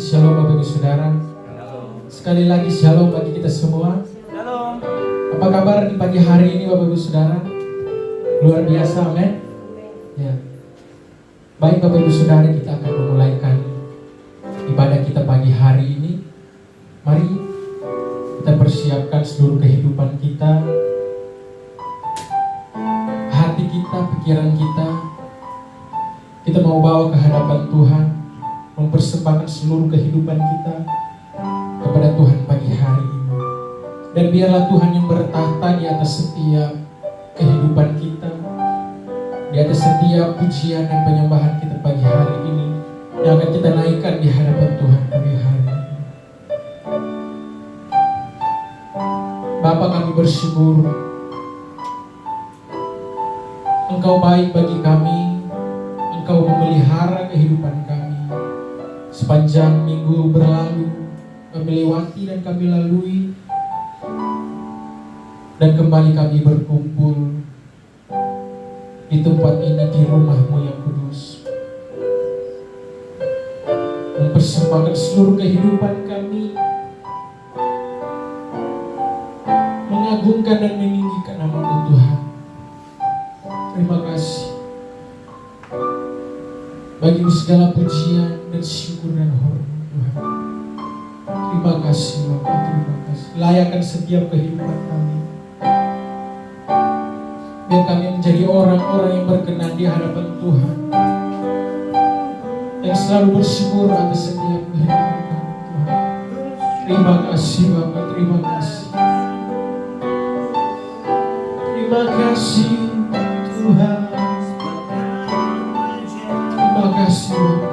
Shalom Bapak Ibu Saudara. Sekali lagi shalom bagi kita semua. Shalom. Apa kabar di pagi hari ini Bapak Ibu Saudara? Luar biasa, amin. Ya. Baik Bapak Ibu Saudara, kita akan memulaikan ibadah kita pagi hari ini. Mari kita persiapkan seluruh kehidupan kita, hati kita, pikiran kita. Kita mau bawa ke hadapan Tuhan, mempersembahkan seluruh kehidupan kita kepada Tuhan pagi hari ini. Dan biarlah Tuhan yang bertahta di atas setiap kehidupan kita, di atas setiap pujian dan penyembahan kita pagi hari ini, yang akan kita naikkan di hadapan Tuhan pagi hari ini. Bapa, kami bersyukur Engkau baik bagi kami. Engkau memelihara kehidupan kami. Sepanjang minggu berlalu, kami lewati dan kami lalui, dan kembali kami berkumpul di tempat ini, di rumah-Mu yang kudus, mempersembahkan seluruh kehidupan kami, mengagungkan dan meninggikan nama-Mu Tuhan. Terima kasih bagi segala pujian dan syukur dan hormat Tuhan. Terima kasih Bapak, terima kasih. Layakan setiap kehidupan kami. Biar kami menjadi orang-orang yang berkenan di hadapan Tuhan, yang selalu bersyukur atas setiap kehidupan kami Tuhan. Terima kasih Bapak, terima kasih. Terima kasih Tuhan. Terima kasih Bapak.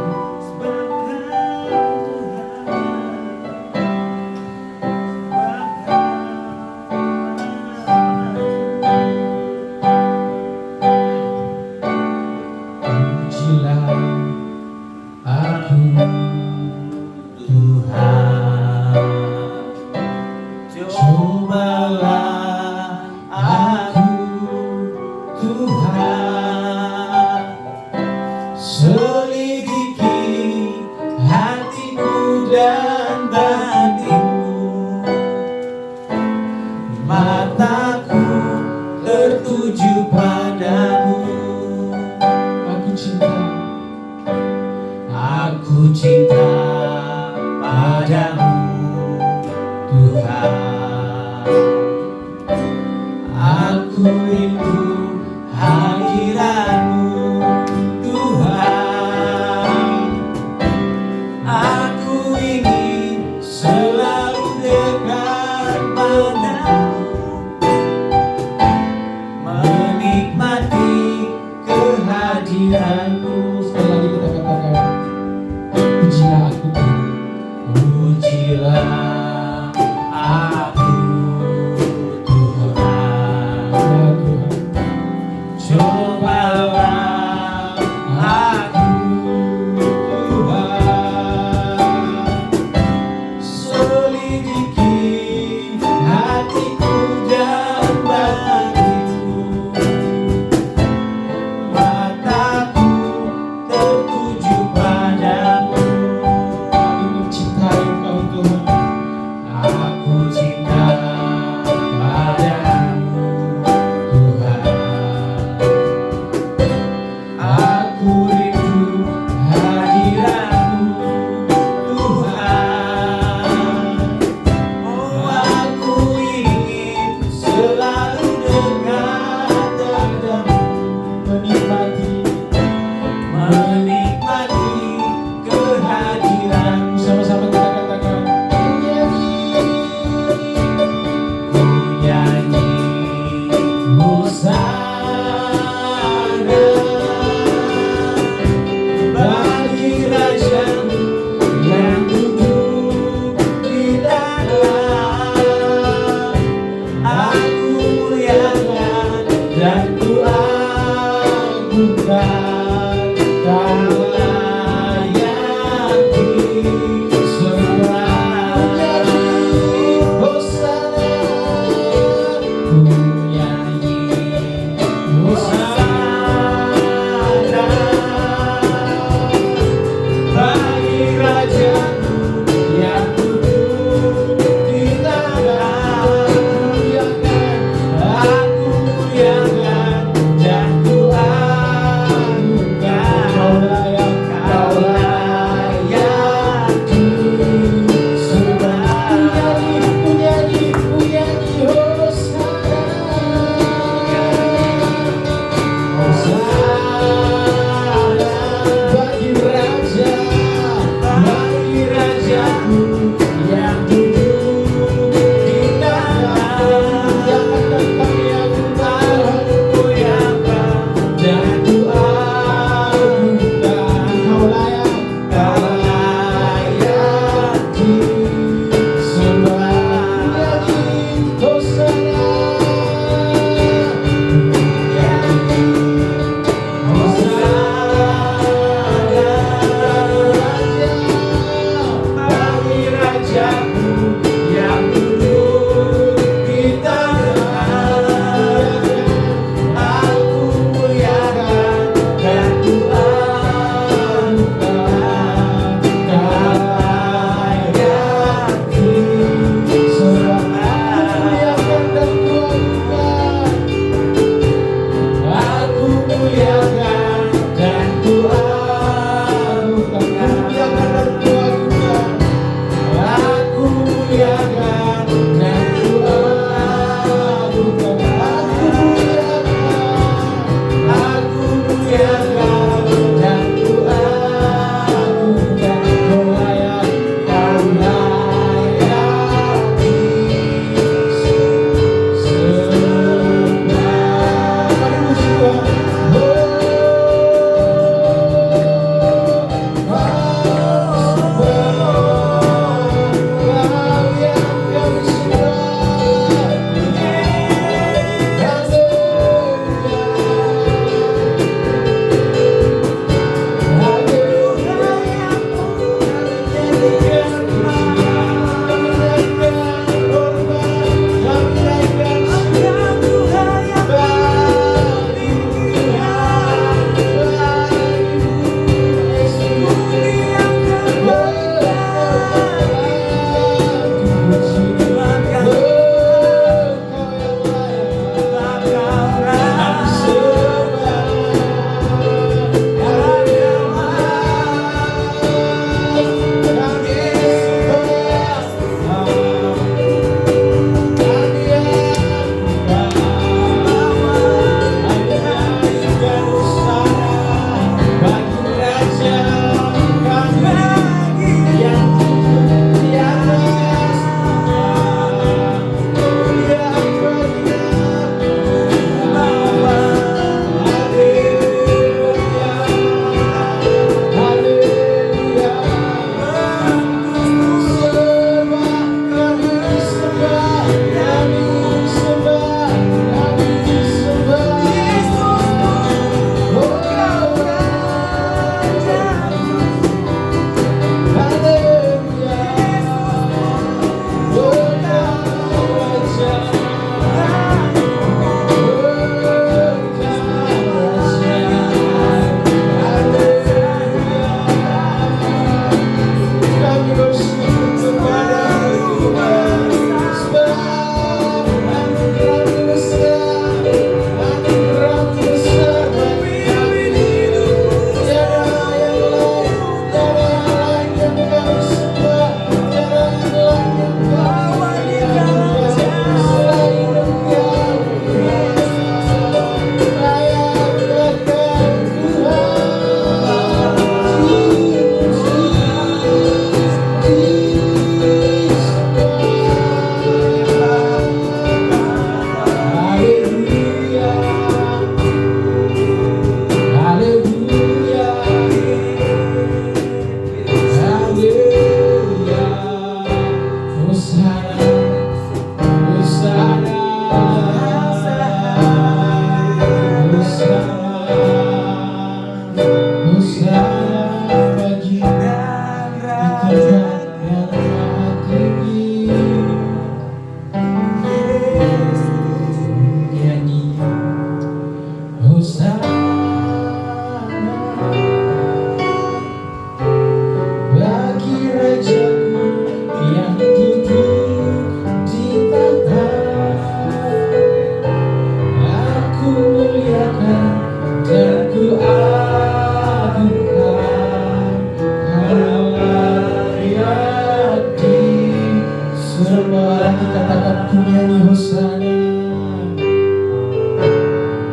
Aku nyanyi Hosana.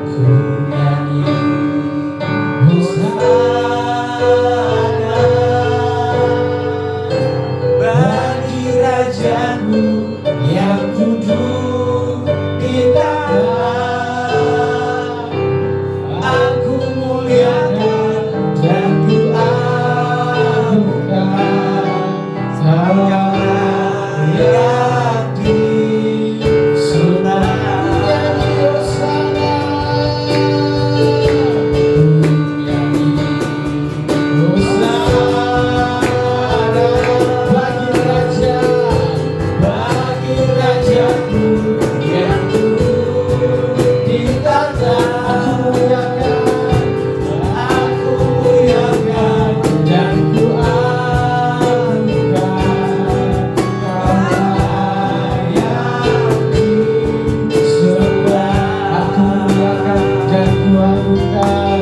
Ku nyanyi Hosana bagi Rajaku yang duduk di tanah. Aku muliakan dan ku agungkan Sang yang disembah. Nyanyi Hosana, nyanyi Hosana bagi Raja, bagi Rajaku yang duduk di tanah. Aku muliakan dan ku agungkan Kau yang disembah. Aku muliakan dan ku agungkan.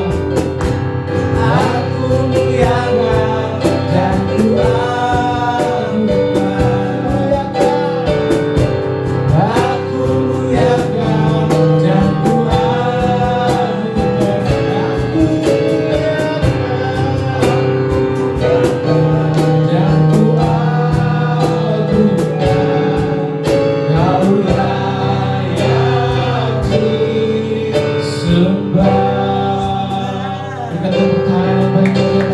Aku muliakan dan ku agungkan. Aku muliakan dan ku agungkan. Aku muliakan dan ku agungkan. Kau layak disembah. Berikan tepuk tangan bagi Dia.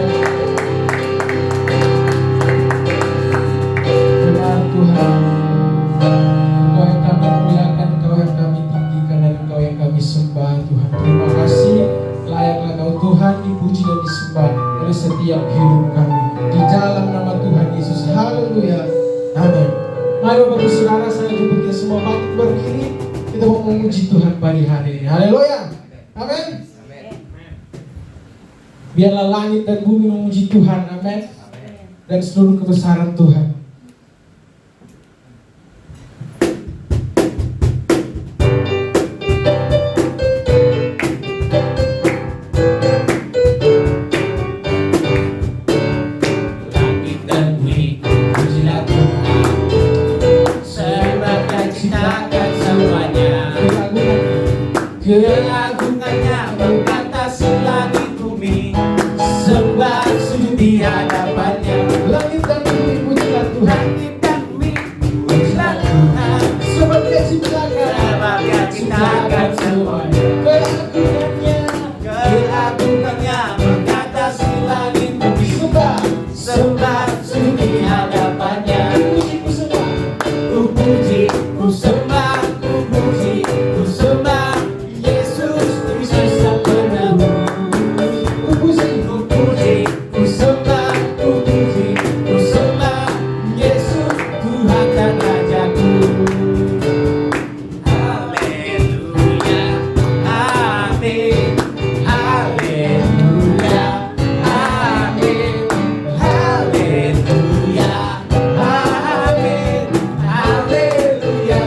Benar Tuhan, Engkau yang kami muliakan, Engkau yang kami tinggikan, dan Engkau yang kami sembah Tuhan. Terima kasih, layaklah Kau Tuhan dipuji dan disembah dari setiap hidup kami. Di dalam nama Tuhan Yesus, haleluya, amin. Mari Bapak Ibu Saudara, saya jemput kita semua bangkit berdiri. Kita mau memuji Tuhan pagi hari ini, haleluya, amin. Biarlah langit dan bumi memuji Tuhan, amin. Dan seluruh kebesaran Tuhan. Langit dan bumi pujilah Tuhan, sebab ciptakan semuanya. Keagungannya mengatasi langit bumi, sembah sujud di hadapannya. Langit dan bumi pujilah Tuhan, langit dan bumi pujilah Tuhan, sebab Dia ciptakan semuanya. Keagungannya mengatasi langit bumi, sembah sujud di hadapannya. Ku puji, ku sembah, ku puji, ku sembah Yesus Kristus Sang Penebus. Ku puji, ku sembah, ku puji, ku sembah Yesus Tuhan dan Rajaku. Haleluya, amin. Haleluya, amin. Haleluya, amin. Haleluya,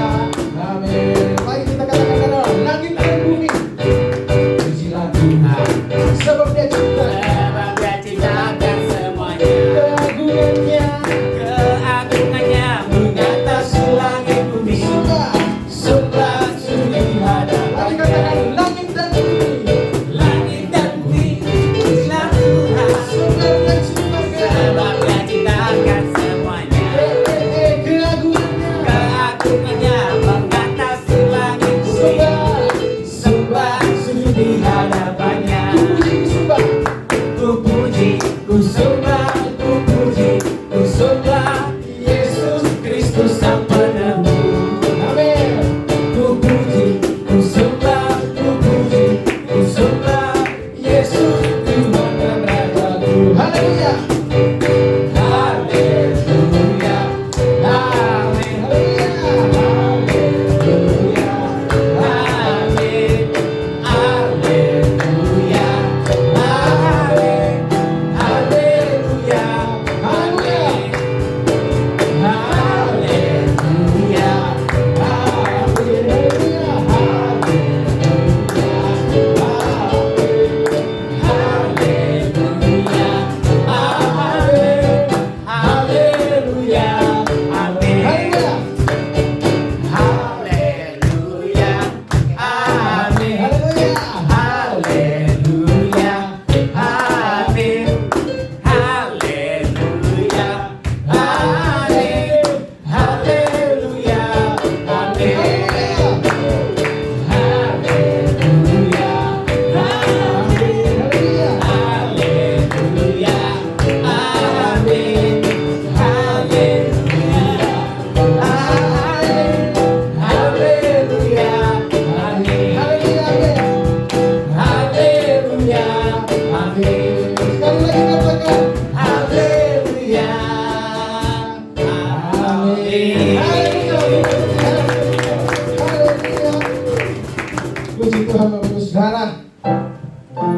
saudara?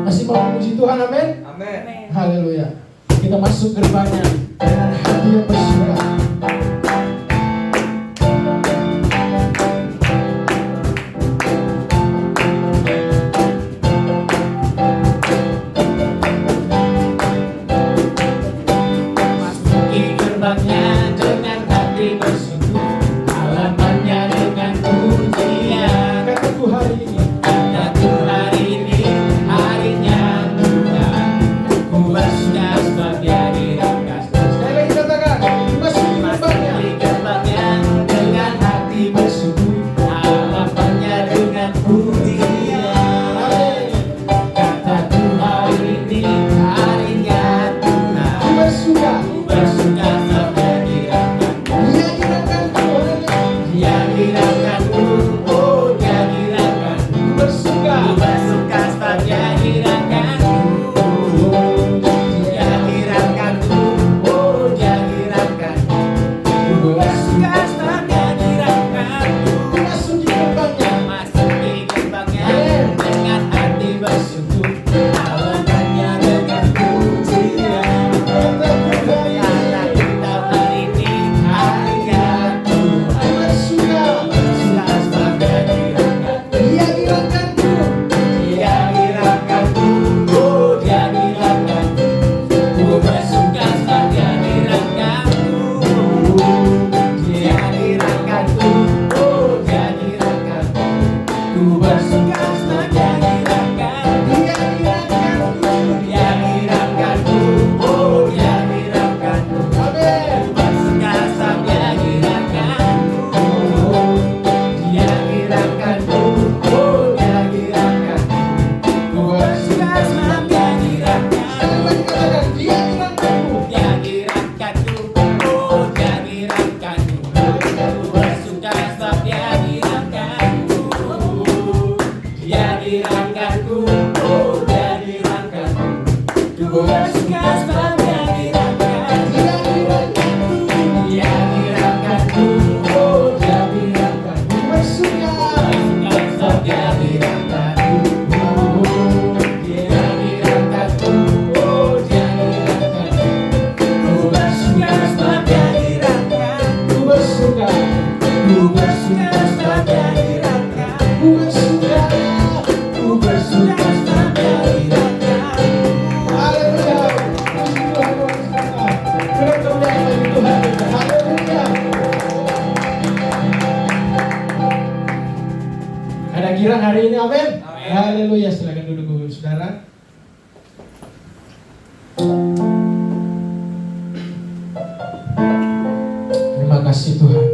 Masih mau memuji Tuhan, amin? Amin. Haleluya. Kita masuk gerbangnya dengan hati yang bersuara. Masuki gerbangnya dengan hati bersungguh, halamannya dengan pujian. Kataku hari ini, Kataku hari ini harinya Tuhan, ku bersuka sebab Dia dirangkas. sekali lagi katakan, masuki gerbangnya. Masuki gerbangnya dengan hati bersungguh, halamannya dengan pujian. Kataku hari ini harinya Tuhan, Ku bersuka, bersuka sebab Dia dirangkas. Dia dirangkanku, Dia dirangkanku, oh Dia dirangkanku. ku bersuka. Ku bersuka sebab Dia dirangkanku. Dia dirangkanku, oh Dia dirangkanku. Ku bersuka sebab Dia dirangkanku. Masuki gerbangnya. Masuki gerbangnya dengan hati bersyukur, halamannya dengan pujian. Kata kita hari ini harinya Tuhan, Bersuka, bersuka sebab Dia dirangkanku. Dia dirangkanku. Dia dirangkanku, oh Dia dirangkanku. Ku bersuka sebab Dia dirangkanku. Dia dirangkanku, oh Dia dirangkanku. Ku bersuka sebab Dia dirangkanku. Dia dirangkanku. Dia dirangkanku, oh Dia dirangkanku. Amin. Ku bersuka sebab Dia dirangkanku. Dia dirangkanku, oh Dia dirangkanku. Ku bersuka sebab Dia dirangkanku. Sekali lagi katakan, Dia dirangkanku. Dia dirangkanku, oh Dia dirangkanku. Ku bersuka sebab Dia dirangkanku. Dia dirangkanku, oh Dia dirangkanku. Ku bersuka sebab Dia dirangkanku. Dia dirangkanku. Dia dirangkanku, oh Dia dirangkanku. Ku bersuka. Sebab Dia dirangkanku. Dia dirangkanku, oh Dia dirangkanku. Ku bersuka sebab Dia dirangkanku. Ku bersuka. Ku bersuka sebab Dia dirangkanku. Ku bersuka. Ku bersuka sebab Dia dirangkanku. Haleluya. Puji Tuhan, Tuhan kita. Berikan kemuliaan bagi Tuhan kita. Haleluya. Ada girang hari ini, amin? Amin. Haleluya. Silakan duduk dulu, saudara. Terima kasih Tuhan.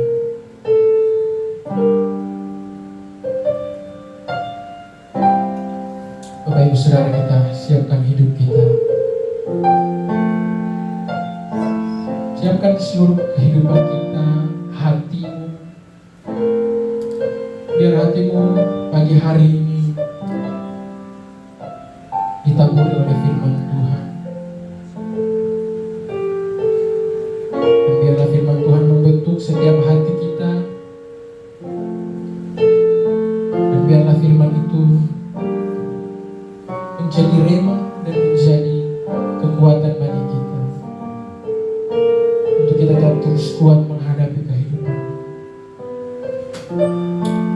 Bapak Ibu Saudara, kita siapkan hidup kita. Siapkan seluruh kehidupan kita, hatimu. Biar hatimu pagi hari ini ditaburi oleh firman Tuhan. Dan biarlah firman Tuhan membentuk setiap hati kita. Dan biarlah firman itu menjadi rema dan menjadi kekuatan bagi kita. Untuk kita tetap terus kuat menghadapi kehidupan.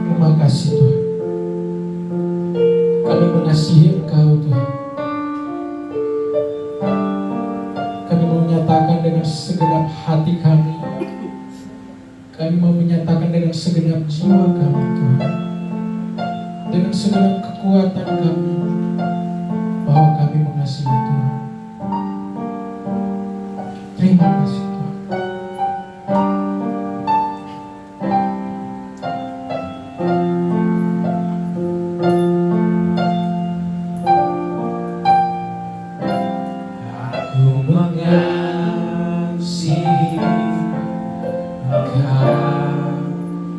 Terima kasih Tuhan. Kami mengasihi Engkau Tuhan. Kami mau menyatakan dengan segenap hati kami. Kami mau menyatakan dengan segenap jiwa kami Tuhan. Dengan segenap kekuatan kami. Bahwa kami mengasihi Tuhan. Terima kasih Tuhan. Aku mengasihi Engkau,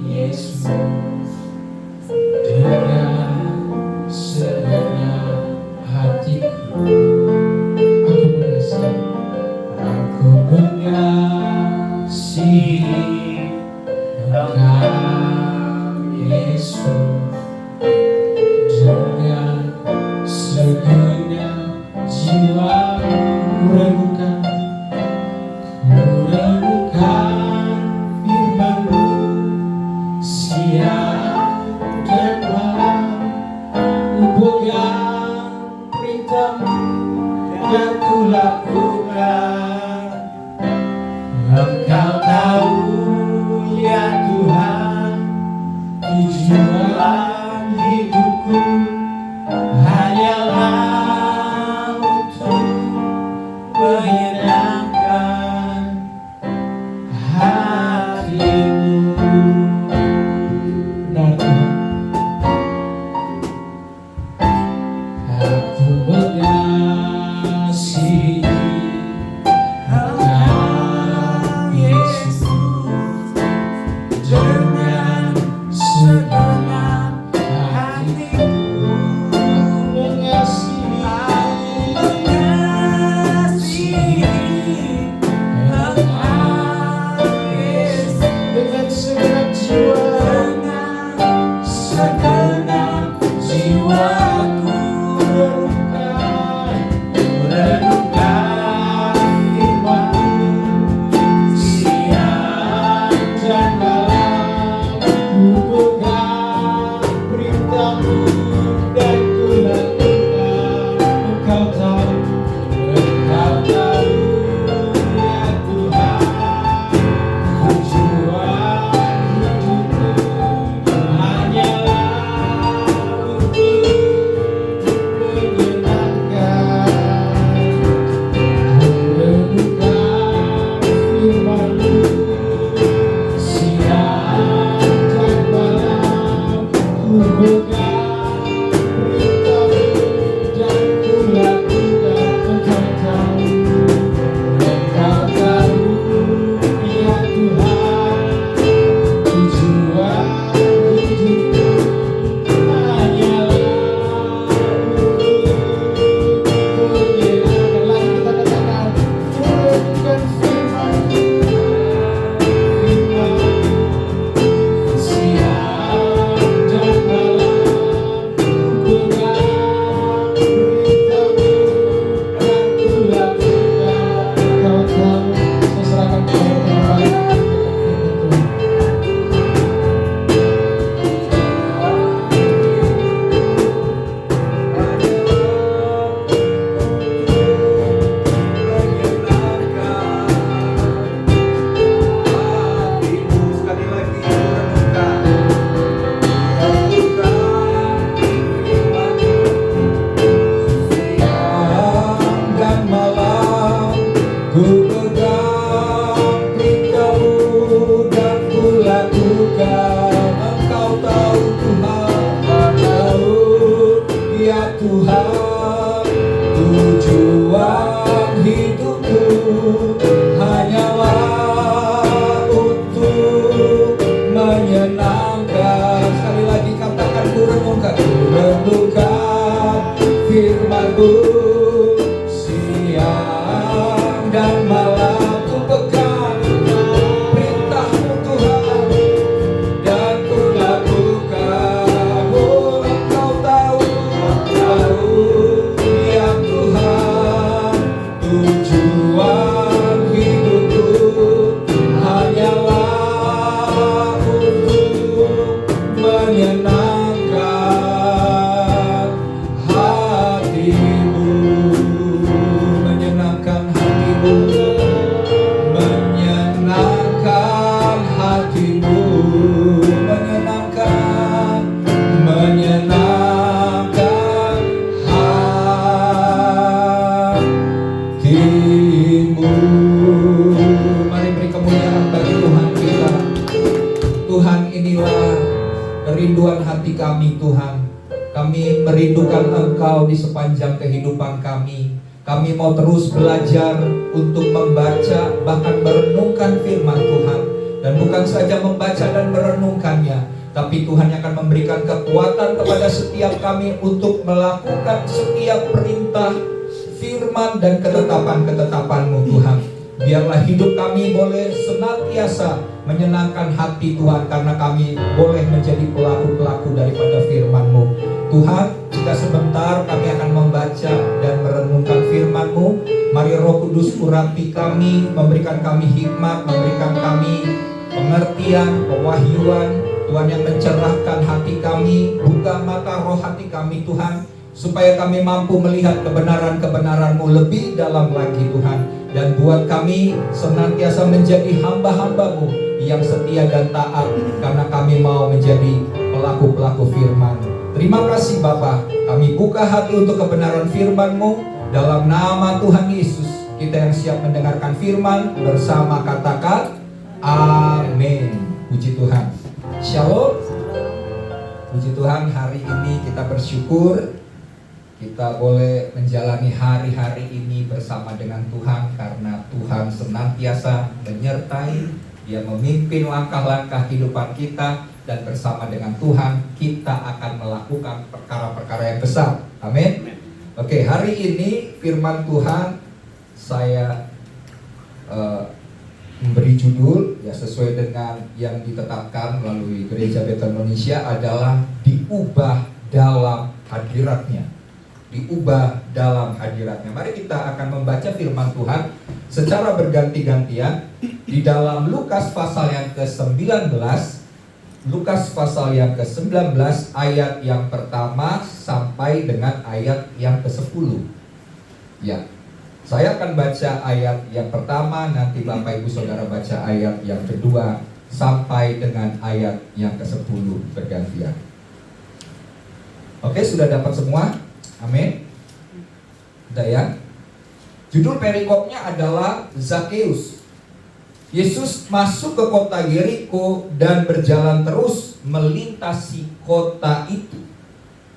Yesus, dengan segenap hatiku. Aku mengasihi. Aku mengasihi siang dan malam ku pegang perintah-Mu dan ku lakukan. Engkau tahu ya Tuhan, tujuan hidupku hanyalah untuk menyenangkan hati-Mu. Benar Tuhan. Aku mengasihi Engkau Yesus dengan segenap hatiku. Aku mengasihi Engkau Yesus dengan segenap jiwa. segenap jiwaku. Renungkan firman-Mu siang dan malam, Ku pegang perintah-Mu dan ku lakukan. Engkau tahu, Engkau tahu ya Tuhan, tujuan hidupku hanyalah untuk menyenangkan. renungkan firman-Mu Siang dan malam, ku pegang perintah-Mu dan ku lakukan. Engkau tahu, Engkau tahu ya Tuhan, tujuan hidupku hanyalah untuk menyenangkan. lagi kita katakan, renungkan firman-Mu. Siang dan malam, ku pegang perintah-Mu dan ku lakukan. Engkau tahu, saya serahkan kepada Tuhan. Sekali lagi siang dan malam ku pegang perintah-Mu dan ku lakukan. Engkau tahu Tuhan, tahu ya Tuhan, tujuan hidupku hanyalah untuk menyenangkan. Sekali lagi katakan, ku renungkan firman-Mu siang dan malam, ku pegang perintah-Mu Tuhan dan ku lakukan. Oh, Engkau tahu ya Tuhan, tujuan hidupku hanyalah untuk menyenangkan hati-Mu, menyenangkan hati-Mu, menyenangkan hati-Mu, menyenangkan hati-Mu. Mari beri kemuliaan bagi Tuhan kita. Tuhan, inilah kerinduan hati kami Tuhan. Kami merindukan Engkau di sepanjang kehidupan kami. Kami mau terus belajar untuk membaca, bahkan merenungkan firman Tuhan. Dan bukan saja membaca dan merenungkannya, tapi Tuhan yang akan memberikan kekuatan kepada setiap kami untuk melakukan setiap perintah, firman, dan ketetapan-ketetapan-Mu Tuhan. Biarlah hidup kami boleh senantiasa menyenangkan hati Tuhan, karena kami boleh menjadi pelaku-pelaku daripada firman-Mu. Tuhan, jika sebentar kami akan membaca dan merenungkan firman-Mu, mari Roh Kudus urapi kami, memberikan kami hikmat, memberikan kami pengertian, pewahyuan. Tuhan yang mencerahkan hati kami, buka mata roh hati kami Tuhan, supaya kami mampu melihat kebenaran-kebenaran-Mu lebih dalam lagi Tuhan. Dan buat kami senantiasa menjadi hamba-hamba-Mu yang setia dan taat, karena kami mau menjadi pelaku-pelaku firman. Terima kasih Bapa, kami buka hati untuk kebenaran firman-Mu. Dalam nama Tuhan Yesus, kita yang siap mendengarkan firman bersama katakan amin. Puji Tuhan. Shalom. Puji Tuhan, hari ini kita bersyukur kita boleh menjalani hari-hari ini bersama dengan Tuhan, karena Tuhan senantiasa menyertai, Dia memimpin langkah-langkah kehidupan kita, dan bersama dengan Tuhan kita akan melakukan perkara-perkara yang besar. Amin. Oke, hari ini firman Tuhan saya memberi judul ya sesuai dengan yang ditetapkan melalui Gereja Betel Indonesia adalah diubah dalam hadiratnya. Diubah dalam hadiratnya. Mari kita akan membaca firman Tuhan secara berganti-gantian di dalam Lukas pasal yang ke-19. Lukas pasal yang ke-19 ayat yang pertama sampai dengan ayat yang ke-10. Ya. Saya akan baca ayat yang pertama, nanti Bapak Ibu Saudara baca ayat yang kedua sampai dengan ayat yang ke-10 bergantian. Oke, sudah dapat semua? Amin. Udah ya. Judul perikopnya adalah Zakheus. Yesus masuk ke kota Yeriko dan berjalan terus melintasi kota itu.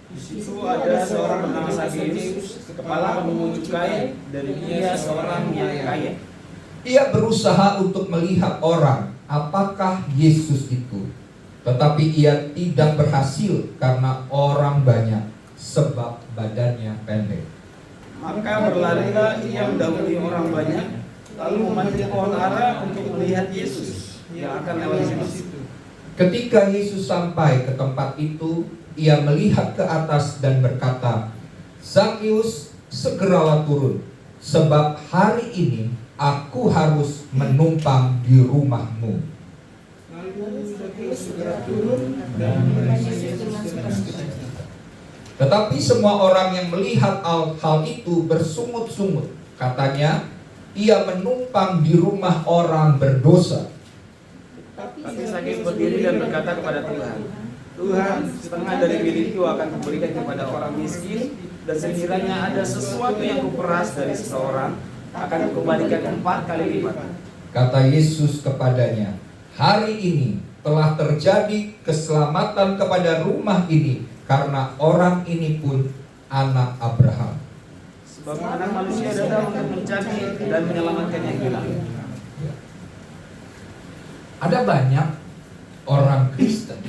Di situ ada seorang bernama Zakheus, kepala pemungut cukai, dan dia seorang yang kaya. Ia berusaha untuk melihat orang, apakah Yesus itu. Tetapi ia tidak berhasil karena orang banyak, sebab badannya pendek. Maka berlarilah ia mendahului orang banyak, lalu memanjat pohon ara untuk melihat Yesus yang akan lewat di situ. Ketika Yesus sampai ke tempat itu, ia melihat ke atas dan berkata, Zakheus, segeralah turun, sebab hari ini aku harus menumpang di rumahmu. Lalu Zakheus segera turun dan menerima Yesus dengan sukacita. Tetapi semua orang yang melihat hal itu bersungut-sungut. Katanya, ia menumpang di rumah orang berdosa. Tapi Zakheus berdiri dan berkata kepada Tuhan, Tuhan, setengah dari milikku akan kuberikan kepada orang miskin, dan sekiranya ada sesuatu yang kuperas dari seseorang, akan kukembalikan 4 kali lipat. Kata Yesus kepadanya, hari ini telah terjadi keselamatan kepada rumah ini, karena orang ini pun anak Abraham. Sebab anak manusia datang untuk mencari dan menyelamatkan yang hilang. Ada banyak orang Kristen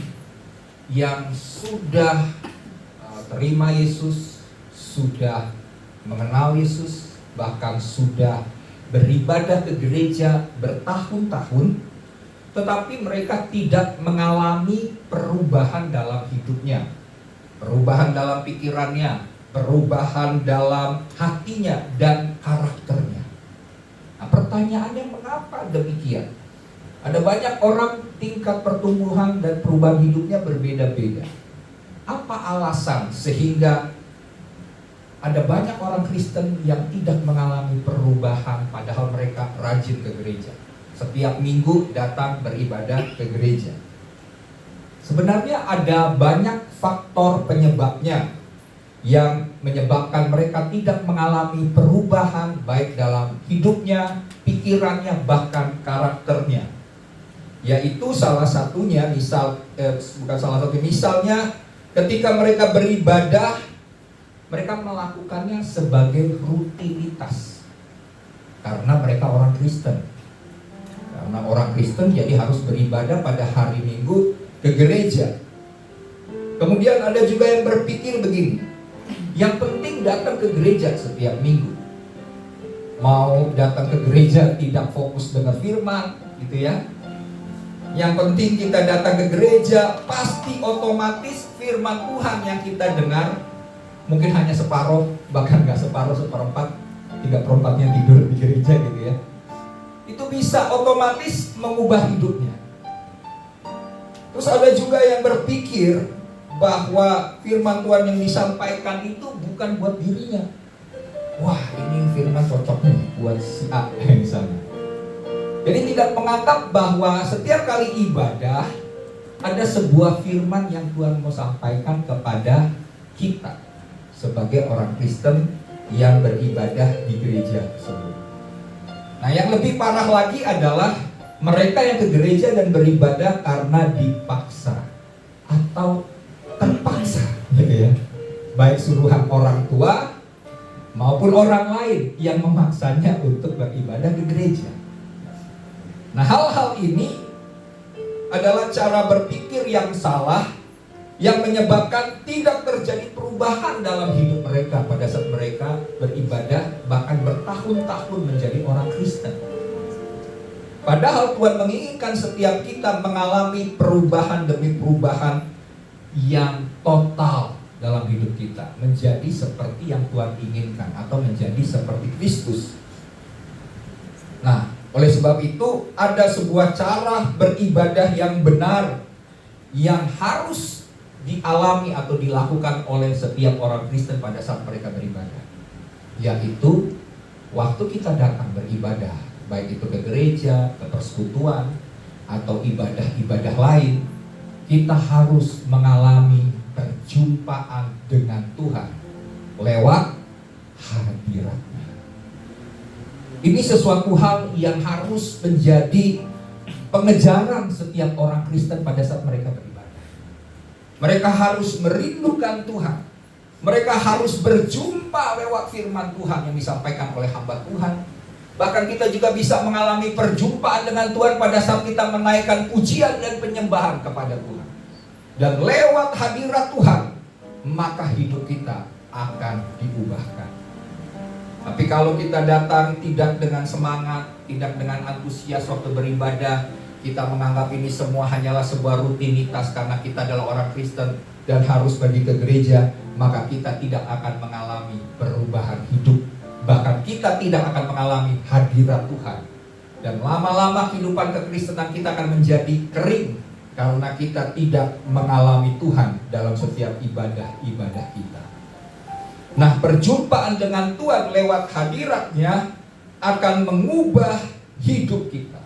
yang sudah terima Yesus, sudah mengenal Yesus, bahkan sudah beribadah ke gereja bertahun-tahun, tetapi mereka tidak mengalami perubahan dalam hidupnya, perubahan dalam pikirannya, perubahan dalam hatinya dan karakternya. Nah, pertanyaannya, mengapa demikian? Ada banyak orang tingkat pertumbuhan dan perubahan hidupnya berbeda-beda. Apa alasan sehingga ada banyak orang Kristen yang tidak mengalami perubahan padahal mereka rajin ke gereja? Setiap minggu datang beribadah ke gereja. Sebenarnya ada banyak faktor penyebabnya yang menyebabkan mereka tidak mengalami perubahan baik dalam hidupnya, pikirannya, bahkan karakternya. Yaitu salah satunya misalnya ketika mereka beribadah, mereka melakukannya sebagai rutinitas karena mereka orang Kristen. Karena orang Kristen jadi harus beribadah pada hari Minggu ke gereja. Kemudian ada juga yang berpikir begini, yang penting datang ke gereja setiap minggu. Mau datang ke gereja tidak fokus dengar firman, gitu ya. Yang penting kita datang ke gereja, pasti otomatis firman Tuhan yang kita dengar mungkin hanya separuh, bahkan nggak separuh, 1/4, 3/4-nya tidur di gereja gitu ya. Itu bisa otomatis mengubah hidupnya. Terus ada juga yang berpikir bahwa firman Tuhan yang disampaikan itu bukan buat dirinya. Wah, ini firman cocok nih buat si A misalnya. Jadi tidak menganggap bahwa setiap kali ibadah ada sebuah firman yang Tuhan mau sampaikan kepada kita sebagai orang Kristen yang beribadah di gereja tersebut. Nah, yang lebih parah lagi adalah mereka yang ke gereja dan beribadah karena dipaksa atau terpaksa, gitu ya. Baik suruhan orang tua maupun orang lain yang memaksanya untuk beribadah di gereja. Nah, hal-hal ini adalah cara berpikir yang salah yang menyebabkan tidak terjadi perubahan dalam hidup mereka pada saat mereka beribadah, bahkan bertahun-tahun menjadi orang Kristen. Padahal Tuhan menginginkan setiap kita mengalami perubahan demi perubahan yang total dalam hidup kita, menjadi seperti yang Tuhan inginkan atau menjadi seperti Kristus. Nah, oleh sebab itu ada sebuah cara beribadah yang benar yang harus dialami atau dilakukan oleh setiap orang Kristen pada saat mereka beribadah, yaitu waktu kita datang beribadah, baik itu ke gereja, ke persekutuan, atau ibadah-ibadah lain, kita harus mengalami perjumpaan dengan Tuhan lewat hadirat. Ini sesuatu hal yang harus menjadi pengejaran setiap orang Kristen pada saat mereka beribadah. Mereka harus merindukan Tuhan. Mereka harus berjumpa lewat firman Tuhan yang disampaikan oleh hamba Tuhan. Bahkan kita juga bisa mengalami perjumpaan dengan Tuhan pada saat kita menaikkan pujian dan penyembahan kepada Tuhan. Dan lewat hadirat Tuhan, maka hidup kita akan diubahkan. Tapi kalau kita datang tidak dengan semangat, tidak dengan antusias waktu beribadah, kita menganggap ini semua hanyalah sebuah rutinitas karena kita adalah orang Kristen dan harus pergi ke gereja, maka kita tidak akan mengalami perubahan hidup. Bahkan kita tidak akan mengalami hadirat Tuhan. Dan lama-lama kehidupan kekristenan kita akan menjadi kering karena kita tidak mengalami Tuhan dalam setiap ibadah-ibadah kita. Nah, perjumpaan dengan Tuhan lewat hadiratnya akan mengubah hidup kita.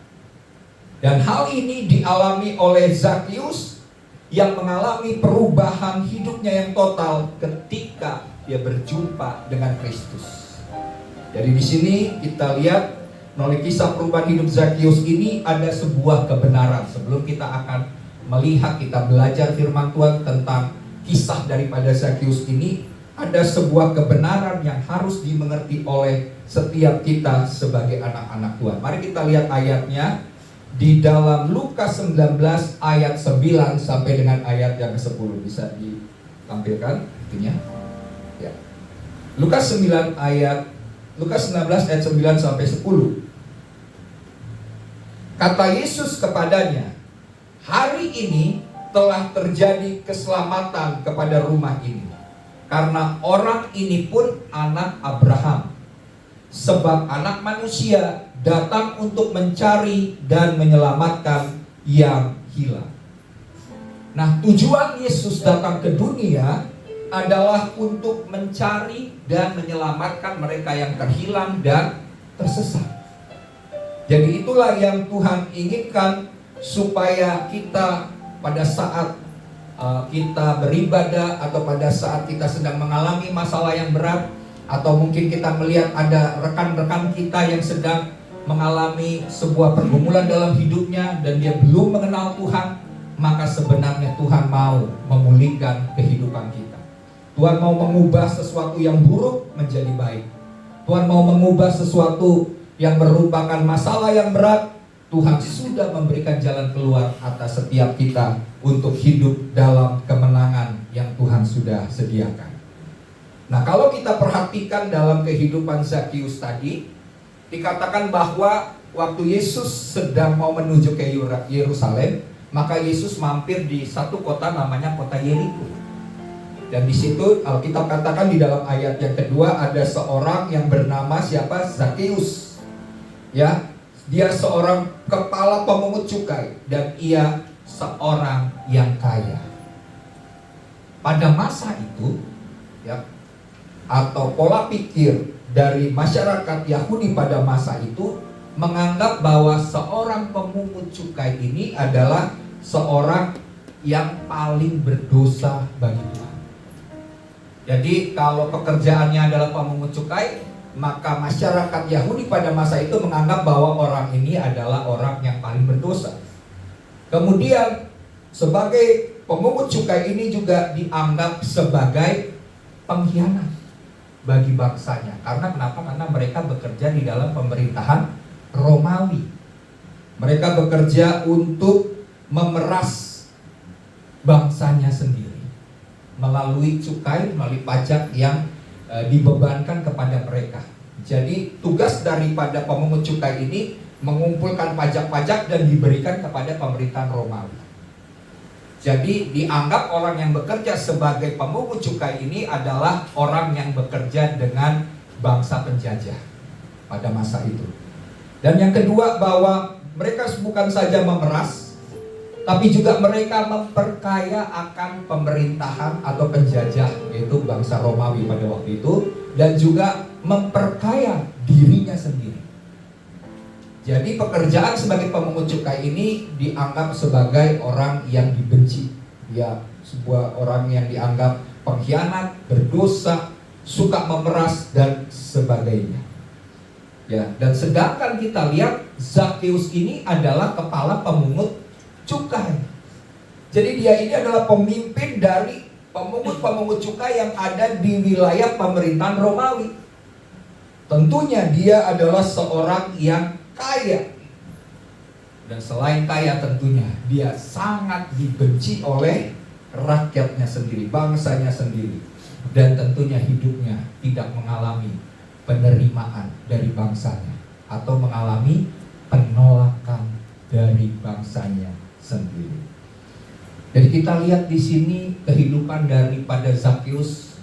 Dan hal ini dialami oleh Zakius yang mengalami perubahan hidupnya yang total ketika dia berjumpa dengan Kristus. Jadi di sini kita lihat melalui kisah perubahan hidup Zakius ini ada sebuah kebenaran. Sebelum kita akan melihat, kita belajar firman Tuhan tentang kisah daripada Zakius ini, ada sebuah kebenaran yang harus dimengerti oleh setiap kita sebagai anak-anak Tuhan. Mari kita lihat ayatnya di dalam Lukas 19 ayat 9 sampai dengan ayat yang ke-10. Bisa ditampilkan itunya? Ya. Lukas 19 ayat 9 sampai 10. Kata Yesus kepadanya, "Hari ini telah terjadi keselamatan kepada rumah ini, karena orang ini pun anak Abraham. Sebab anak manusia datang untuk mencari dan menyelamatkan yang hilang." Nah, tujuan Yesus datang ke dunia adalah untuk mencari dan menyelamatkan mereka yang terhilang dan tersesat. Jadi itulah yang Tuhan inginkan, supaya kita pada saat kita beribadah atau pada saat kita sedang mengalami masalah yang berat, atau mungkin kita melihat ada rekan-rekan kita yang sedang mengalami sebuah pergumulan dalam hidupnya dan dia belum mengenal Tuhan, maka sebenarnya Tuhan mau memulihkan kehidupan kita. Tuhan mau mengubah sesuatu yang buruk menjadi baik. Tuhan mau mengubah sesuatu yang merupakan masalah yang berat. Tuhan sudah memberikan jalan keluar atas setiap kita untuk hidup dalam kemenangan yang Tuhan sudah sediakan. Nah, kalau kita perhatikan dalam kehidupan Zakius tadi, dikatakan bahwa waktu Yesus sedang mau menuju ke Yerusalem, maka Yesus mampir di satu kota namanya kota Yeriko. Dan di situ Alkitab katakan di dalam ayat yang kedua ada seorang yang bernama siapa? Zakius. Ya, dia seorang kepala pemungut cukai dan ia seorang yang kaya. Pada masa itu, ya, atau pola pikir dari masyarakat Yahudi pada masa itu menganggap bahwa seorang pemungut cukai ini adalah seorang yang paling berdosa bagi Tuhan. Jadi kalau pekerjaannya adalah pemungut cukai, maka masyarakat Yahudi pada masa itu menganggap bahwa orang ini adalah orang yang paling berdosa. Kemudian sebagai pemungut cukai ini juga dianggap sebagai pengkhianat bagi bangsanya. Karena kenapa? Karena mereka bekerja di dalam pemerintahan Romawi. Mereka bekerja untuk memeras bangsanya sendiri melalui cukai, melalui pajak yang dibebankan kepada mereka. Jadi tugas daripada pemungut cukai ini mengumpulkan pajak-pajak dan diberikan kepada pemerintahan Romawi. Jadi dianggap orang yang bekerja sebagai pemungut cukai ini adalah orang yang bekerja dengan bangsa penjajah pada masa itu. Dan yang kedua, bahwa mereka bukan saja memeras, tapi juga mereka memperkaya akan pemerintahan atau penjajah, yaitu bangsa Romawi pada waktu itu, dan juga memperkaya dirinya sendiri. Jadi pekerjaan sebagai pemungut cukai ini dianggap sebagai orang yang dibenci. Ya, sebuah orang yang dianggap pengkhianat, berdosa, suka memeras dan sebagainya. Ya, dan sedangkan kita lihat Zakheus ini adalah kepala pemungut cukai. Jadi dia ini adalah pemimpin dari pemungut-pemungut cukai yang ada di wilayah pemerintahan Romawi. Tentunya dia adalah seorang yang kaya. Dan selain kaya, tentunya dia sangat dibenci oleh rakyatnya sendiri, bangsanya sendiri. Dan tentunya hidupnya tidak mengalami penerimaan dari bangsanya atau mengalami penolakan dari bangsanya sendiri. Jadi kita lihat di sini kehidupan daripada Zakheus,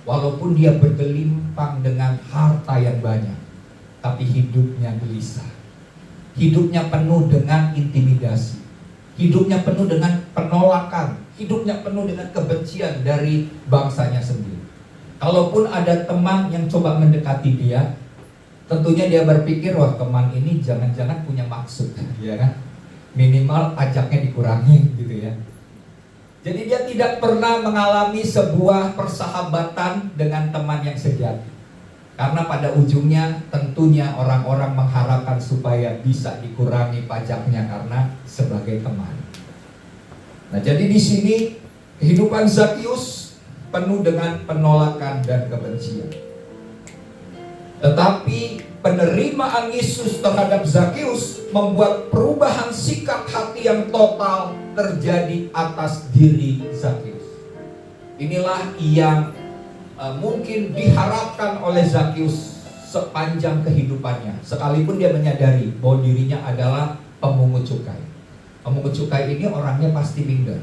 walaupun dia bergelimpang dengan harta yang banyak, tapi hidupnya gelisah. Hidupnya penuh dengan intimidasi. Hidupnya penuh dengan penolakan. Hidupnya penuh dengan kebencian dari bangsanya sendiri. Kalaupun ada teman yang coba mendekati dia, tentunya dia berpikir, wah teman ini jangan-jangan punya maksud, ya kan? Minimal pajaknya dikurangi gitu ya. Jadi dia tidak pernah mengalami sebuah persahabatan dengan teman yang sejati. Karena pada ujungnya tentunya orang-orang mengharapkan supaya bisa dikurangi pajaknya karena sebagai teman. Nah, jadi di sini kehidupan Zakheus penuh dengan penolakan dan kebencian. Tetapi penerimaan Yesus terhadap Zakheus membuat perubahan sikap hati yang total terjadi atas diri Zakheus. Inilah yang mungkin diharapkan oleh Zakheus sepanjang kehidupannya, sekalipun dia menyadari bahwa dirinya adalah pemungut cukai. Pemungut cukai ini orangnya pasti minder.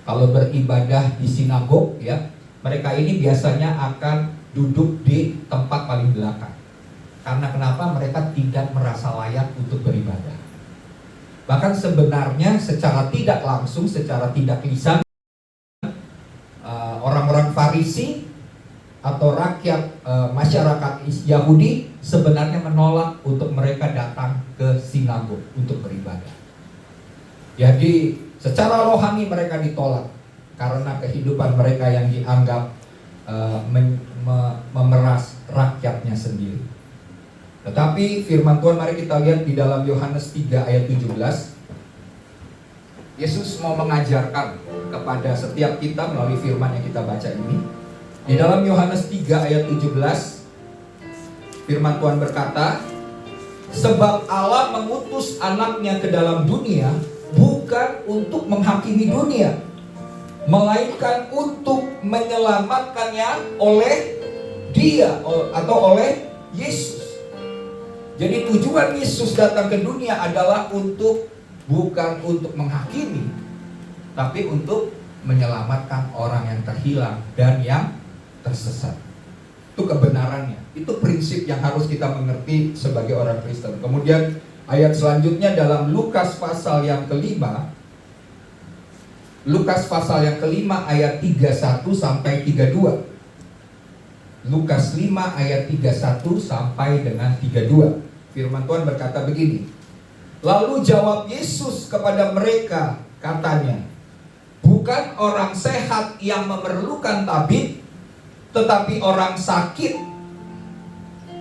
Kalau beribadah di sinagog, ya, mereka ini biasanya akan duduk di tempat paling belakang. Karena kenapa? Mereka tidak merasa layak untuk beribadah. Bahkan sebenarnya secara tidak langsung, secara tidak lisan, orang-orang Farisi atau rakyat masyarakat Yahudi sebenarnya menolak untuk mereka datang ke sinagog untuk beribadah. Jadi secara rohani mereka ditolak karena kehidupan mereka yang dianggap memeras rakyatnya sendiri. Tetapi firman Tuhan, mari kita lihat di dalam Yohanes 3 ayat 17. Yesus mau mengajarkan kepada setiap kita melalui firman yang kita baca ini. Di dalam Yohanes 3 ayat 17, firman Tuhan berkata, sebab Allah mengutus anaknya ke dalam dunia bukan untuk menghakimi dunia, melainkan untuk menyelamatkannya oleh dia atau oleh Yesus. Jadi tujuan Yesus datang ke dunia adalah bukan untuk menghakimi, tapi untuk menyelamatkan orang yang terhilang dan yang tersesat. Itu kebenarannya. Itu prinsip yang harus kita mengerti sebagai orang Kristen. Kemudian ayat selanjutnya dalam Lukas pasal yang kelima, Lukas pasal yang kelima ayat 31 sampai 32. Lukas 5 ayat 31 sampai dengan 32. Firman Tuhan berkata begini. Lalu jawab Yesus kepada mereka, katanya, bukan orang sehat yang memerlukan tabib, tetapi orang sakit.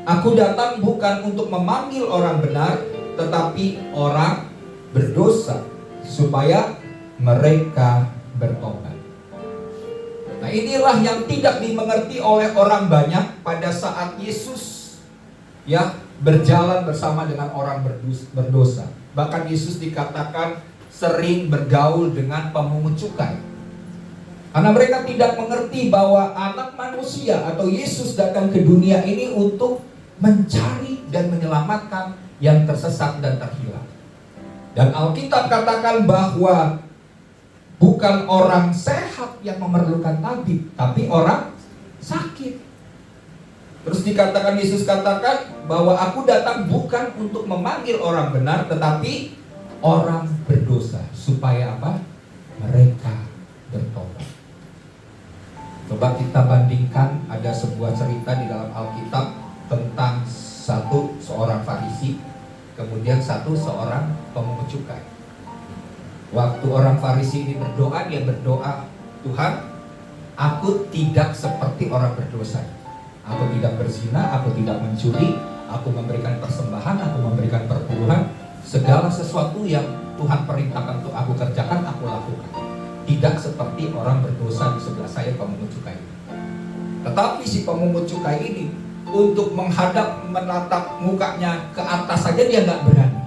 Aku datang bukan untuk memanggil orang benar, tetapi orang berdosa, supaya mereka bertobat. Nah, inilah yang tidak dimengerti oleh orang banyak pada saat Yesus berjalan bersama dengan orang berdosa. Bahkan Yesus dikatakan sering bergaul dengan pemungut cukai. Karena mereka tidak mengerti bahwa anak manusia atau Yesus datang ke dunia ini untuk mencari dan menyelamatkan yang tersesat dan terhilang. Dan Alkitab katakan bahwa bukan orang sehat yang memerlukan tabib, tapi orang sakit. Terus dikatakan, Yesus katakan bahwa aku datang bukan untuk memanggil orang benar, tetapi orang berdosa, supaya apa? Mereka bertobat. Coba kita bandingkan, ada sebuah cerita di dalam Alkitab tentang seorang Farisi, kemudian seorang pemungut cukai. Waktu orang Farisi ini berdoa, dia berdoa, Tuhan, aku tidak seperti orang berdosa. Aku tidak berzina, aku tidak mencuri, aku memberikan persembahan, aku memberikan perpuluhan. Segala sesuatu yang Tuhan perintahkan untuk aku kerjakan, aku lakukan. Tidak seperti orang berdosa di sebelah saya, pemungut cukai. Tetapi si pemungut cukai ini, untuk menatap mukanya ke atas saja dia nggak berani.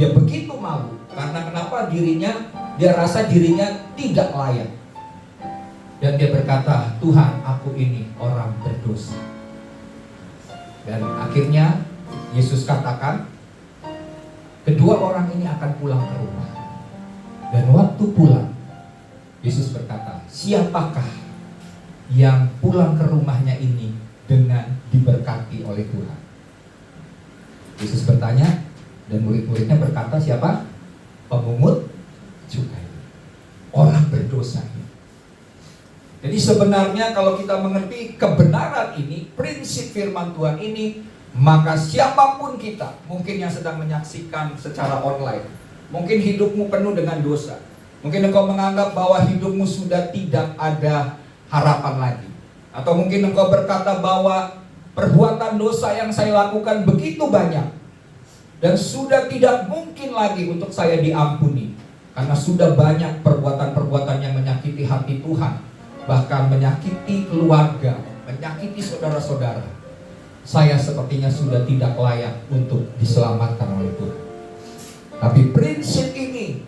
Dia begitu malu. Karena kenapa? Dia rasa dirinya tidak layak. Dan dia berkata, Tuhan, aku ini orang berdosa. Dan akhirnya Yesus katakan, kedua orang ini akan pulang ke rumah. Dan waktu pulang, Yesus berkata, siapakah yang pulang ke rumahnya ini dengan diberkati oleh Tuhan? Yesus bertanya, dan murid-muridnya berkata, siapa? Pemungut cukai, orang berdosa ini. Jadi sebenarnya kalau kita mengerti kebenaran ini, prinsip firman Tuhan ini, maka siapapun kita, mungkin yang sedang menyaksikan secara online, mungkin hidupmu penuh dengan dosa, mungkin engkau menganggap bahwa hidupmu sudah tidak ada harapan lagi, atau mungkin engkau berkata bahwa perbuatan dosa yang saya lakukan begitu banyak dan sudah tidak mungkin lagi untuk saya diampuni, karena sudah banyak perbuatan-perbuatan yang menyakiti hati Tuhan, bahkan menyakiti keluarga, menyakiti saudara-saudara. Saya sepertinya sudah tidak layak untuk diselamatkan oleh Tuhan. Tapi prinsip ini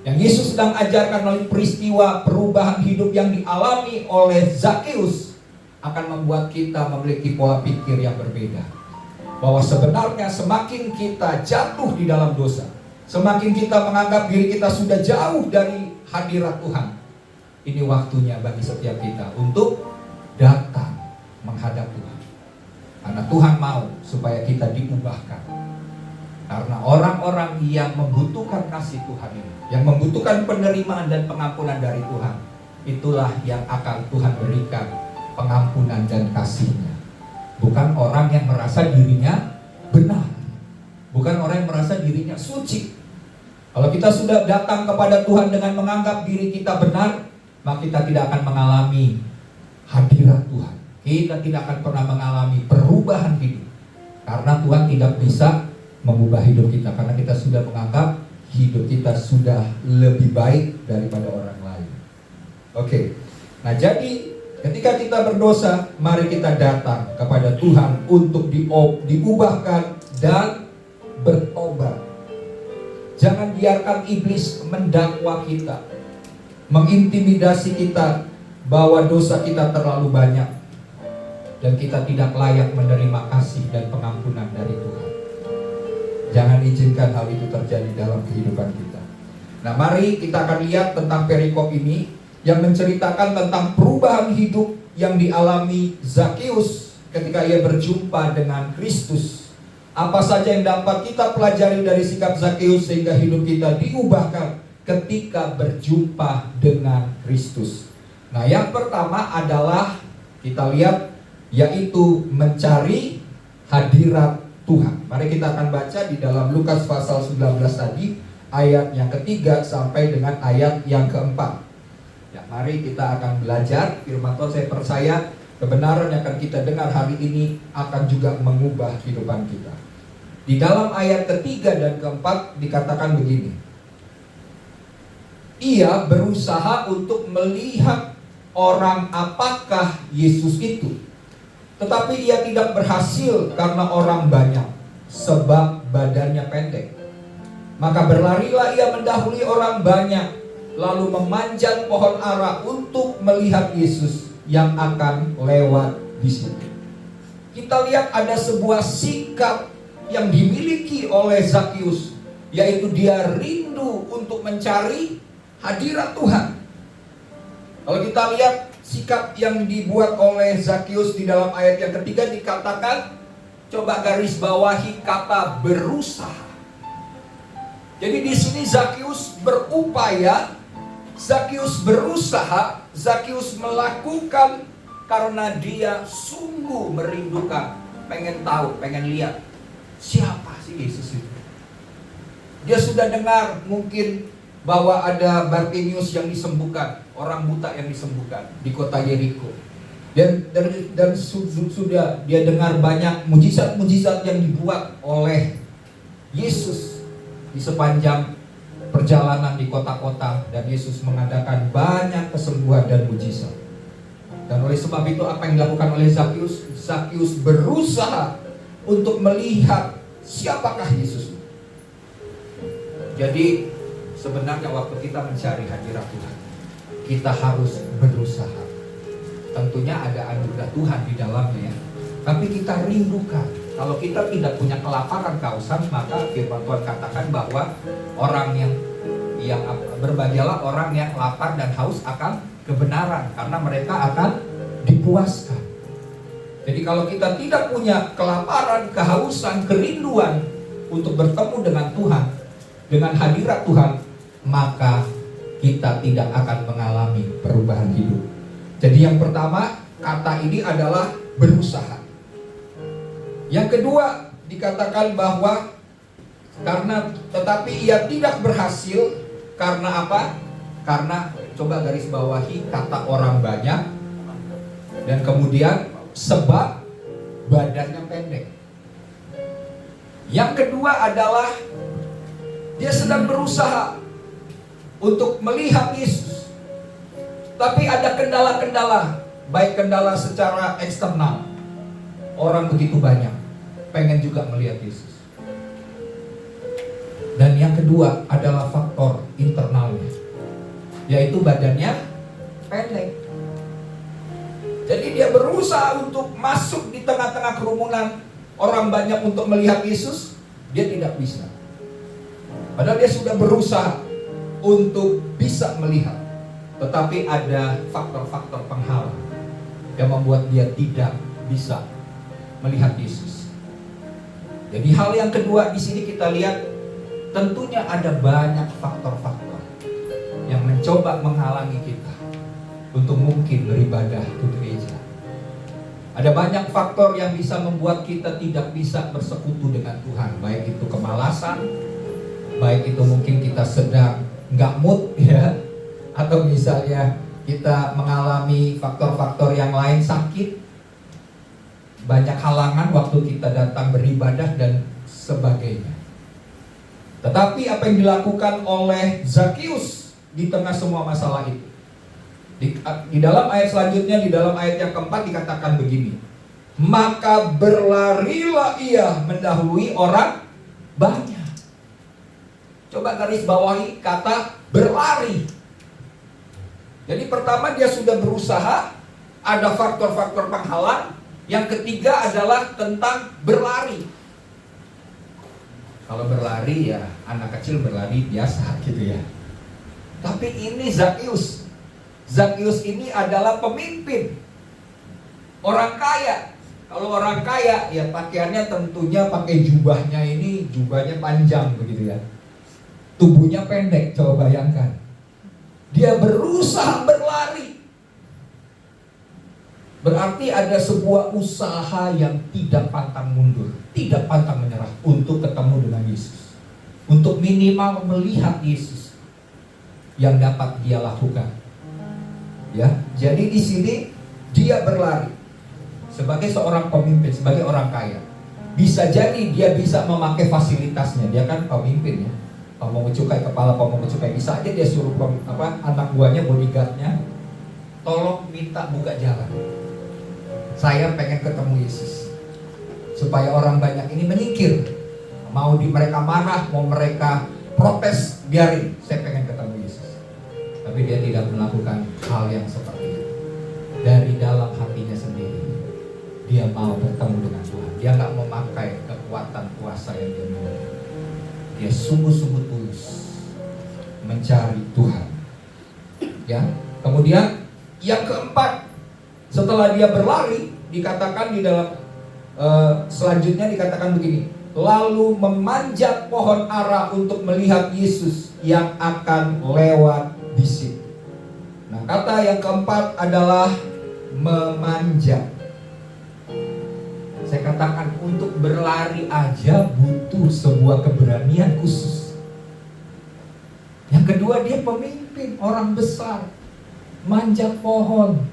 yang Yesus sedang ajarkan melalui peristiwa perubahan hidup yang dialami oleh Zakeus akan membuat kita memiliki pola pikir yang berbeda. Bahwa sebenarnya semakin kita jatuh di dalam dosa, semakin kita menganggap diri kita sudah jauh dari hadirat Tuhan, ini waktunya bagi setiap kita untuk datang menghadap Tuhan. Karena Tuhan mau supaya kita diubahkan. Karena orang-orang yang membutuhkan kasih Tuhan ini, yang membutuhkan penerimaan dan pengampunan dari Tuhan, itulah yang akan Tuhan berikan pengampunan dan kasih-Nya. Bukan orang yang merasa dirinya benar, bukan orang yang merasa dirinya suci. Kalau kita sudah datang kepada Tuhan dengan menganggap diri kita benar, maka kita tidak akan mengalami hadirat Tuhan. Kita tidak akan pernah mengalami perubahan hidup, karena Tuhan tidak bisa mengubah hidup kita, karena kita sudah menganggap hidup kita sudah lebih baik daripada orang lain. Oke. Nah, jadi ketika kita berdosa, mari kita datang kepada Tuhan untuk diubahkan dan bertobat. Jangan biarkan iblis mendakwa kita, mengintimidasi kita bahwa dosa kita terlalu banyak dan kita tidak layak menerima kasih dan pengampunan dari Tuhan. Jangan izinkan hal itu terjadi dalam kehidupan kita. Nah, mari kita akan lihat tentang perikop ini yang menceritakan tentang perubahan hidup yang dialami Zakeus ketika ia berjumpa dengan Kristus. Apa saja yang dapat kita pelajari dari sikap Zakeus sehingga hidup kita diubahkan ketika berjumpa dengan Kristus. Nah, yang pertama adalah kita lihat, yaitu mencari hadirat Tuhan. Mari kita akan baca di dalam Lukas pasal 19 tadi, ayat yang ketiga sampai dengan ayat yang keempat. Ya, mari kita akan belajar firman Tuhan. Saya percaya kebenaran yang akan kita dengar hari ini akan juga mengubah kehidupan kita. Di dalam ayat ketiga dan keempat dikatakan begini: ia berusaha untuk melihat orang apakah Yesus itu, tetapi ia tidak berhasil karena orang banyak, sebab badannya pendek. Maka berlarilah ia mendahului orang banyak, lalu memanjat pohon ara untuk melihat Yesus yang akan lewat di situ. Kita lihat ada sebuah sikap yang dimiliki oleh Zakius, yaitu dia rindu untuk mencari hadirat Tuhan. Kalau kita lihat sikap yang dibuat oleh Zakius di dalam ayat yang ketiga dikatakan, coba garis bawahi kata berusaha. Jadi di sini Zakius berupaya, Zakius berusaha, Zakius melakukan karena dia sungguh merindukan, pengen tahu, pengen lihat siapa sih Yesus itu. Dia sudah dengar mungkin bahwa ada Bartimeus yang disembuhkan, orang buta yang disembuhkan di kota Yeriko. Dan sudah dia dengar banyak mujizat-mujizat yang dibuat oleh Yesus di sepanjang perjalanan di kota-kota, dan Yesus mengadakan banyak kesembuhan dan mujizat. Dan oleh sebab itu apa yang dilakukan oleh Zakius? Zakius berusaha untuk melihat siapakah Yesus. Jadi sebenarnya waktu kita mencari hadirat Tuhan, kita harus berusaha. Tentunya ada anugerah Tuhan di dalamnya, tapi kita rindukan. Kalau kita tidak punya kelaparan, kehausan, maka firman Tuhan katakan bahwa orang yang berbahagialah orang yang lapar dan haus akan kebenaran, karena mereka akan dipuaskan. Jadi kalau kita tidak punya kelaparan, kehausan, kerinduan untuk bertemu dengan Tuhan, dengan hadirat Tuhan, maka kita tidak akan mengalami perubahan hidup. Jadi yang pertama, kata ini adalah berusaha. Yang kedua dikatakan bahwa tetapi ia tidak berhasil karena apa? Karena, coba garis bawahi kata orang banyak, dan kemudian sebab badannya pendek. Yang kedua adalah dia sedang berusaha untuk melihat Yesus, tapi ada kendala-kendala, baik kendala secara eksternal, orang begitu banyak pengen juga melihat Yesus. Dan yang kedua adalah faktor internalnya, yaitu badannya pendek. Jadi dia berusaha untuk masuk di tengah-tengah kerumunan orang banyak untuk melihat Yesus, dia tidak bisa. Padahal dia sudah berusaha untuk bisa melihat, tetapi ada faktor-faktor penghalang yang membuat dia tidak bisa melihat Yesus. Jadi hal yang kedua di sini kita lihat, tentunya ada banyak faktor-faktor yang mencoba menghalangi kita untuk mungkin beribadah ke gereja. Ada banyak faktor yang bisa membuat kita tidak bisa bersekutu dengan Tuhan, baik itu kemalasan, baik itu mungkin kita sedang nggak mood ya, atau misalnya kita mengalami faktor-faktor yang lain, sakit, banyak halangan waktu kita datang beribadah dan sebagainya. Tetapi apa yang dilakukan oleh Zakius di tengah semua masalah itu, di dalam ayat selanjutnya, di dalam ayat yang keempat dikatakan begini: maka berlarilah ia mendahului orang banyak. Coba garis bawahi kata berlari. Jadi pertama dia sudah berusaha, ada faktor-faktor penghalang. Yang ketiga adalah tentang berlari. Kalau berlari ya anak kecil berlari biasa gitu ya. Tapi ini Zakius. Zakius ini adalah pemimpin, orang kaya. Kalau orang kaya ya pakaiannya tentunya pakai jubahnya, ini jubahnya panjang begitu ya. tubuhnya pendek, coba bayangkan. Dia berusaha berlari. Berarti ada sebuah usaha yang tidak pantang mundur, tidak pantang menyerah untuk ketemu dengan Yesus, untuk minimal melihat Yesus yang dapat dia lakukan. Ya, jadi di sini dia berlari sebagai seorang pemimpin, sebagai orang kaya. Bisa jadi dia bisa memakai fasilitasnya, dia kan pemimpin ya. Pemangku cukai, kepala pemangku cukai, bisa aja dia suruh anak buahnya, bodyguardnya, tolong minta buka jalan. Saya pengen ketemu Yesus, supaya orang banyak ini menyingkir. Mau mereka marah, mau mereka protes, biarin. Saya pengen ketemu Yesus. Tapi dia tidak melakukan hal yang seperti itu. Dari dalam hatinya sendiri, dia mau bertemu dengan Tuhan. Dia nggak memakai kekuatan kuasa yang dia miliki. Dia sungguh-sungguh tulus mencari Tuhan. Ya. Kemudian yang keempat, setelah dia berlari, dikatakan di dalam selanjutnya dikatakan begini, lalu memanjat pohon ara untuk melihat Yesus yang akan lewat di situ. Nah, kata yang keempat adalah memanjat. Saya katakan untuk berlari aja butuh sebuah keberanian khusus. Yang kedua, dia pemimpin, orang besar, manjat pohon.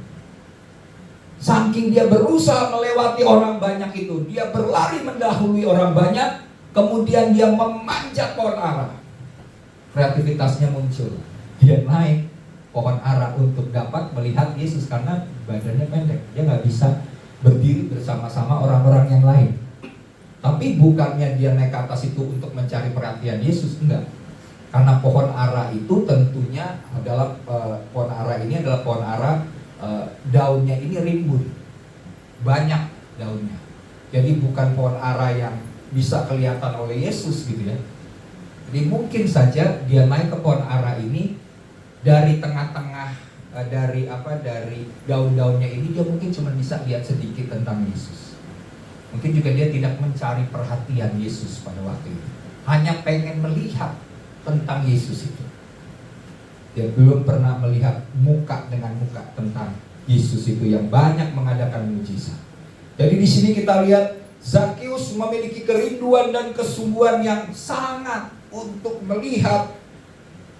Saking dia berusaha melewati orang banyak itu, dia berlari mendahului orang banyak, kemudian dia memanjat pohon ara. Kreativitasnya muncul. Dia naik pohon ara untuk dapat melihat Yesus karena badannya pendek. Dia nggak bisa berdiri bersama-sama orang-orang yang lain. Tapi bukannya dia naik ke atas itu untuk mencari perhatian Yesus, enggak. Karena pohon ara itu tentunya adalah pohon ara ini adalah pohon ara, daunnya ini rimbun, banyak daunnya. Jadi bukan pohon ara yang bisa kelihatan oleh Yesus gitu ya. Jadi mungkin saja dia naik ke pohon ara ini dari tengah-tengah dari daun-daunnya ini dia mungkin cuma bisa lihat sedikit tentang Yesus. Mungkin juga dia tidak mencari perhatian Yesus pada waktu itu. Hanya pengen melihat tentang Yesus itu. Dia belum pernah melihat muka dengan muka tentang Yesus itu yang banyak mengadakan mujizat. Jadi di sini kita lihat Zakheus memiliki kerinduan dan kesungguhan yang sangat untuk melihat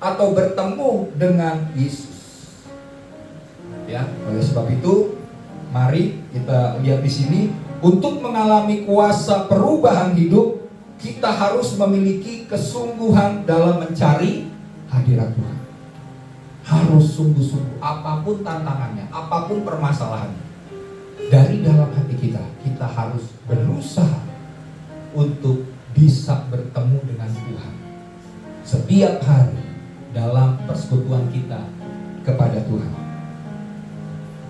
atau bertemu dengan Yesus. Ya, oleh sebab itu, mari kita lihat di sini, untuk mengalami kuasa perubahan hidup, kita harus memiliki kesungguhan dalam mencari hadirat Tuhan. Harus sungguh-sungguh, apapun tantangannya, apapun permasalahannya. Dari dalam hati kita, kita harus berusaha untuk bisa bertemu dengan Tuhan setiap hari dalam persekutuan kita kepada Tuhan.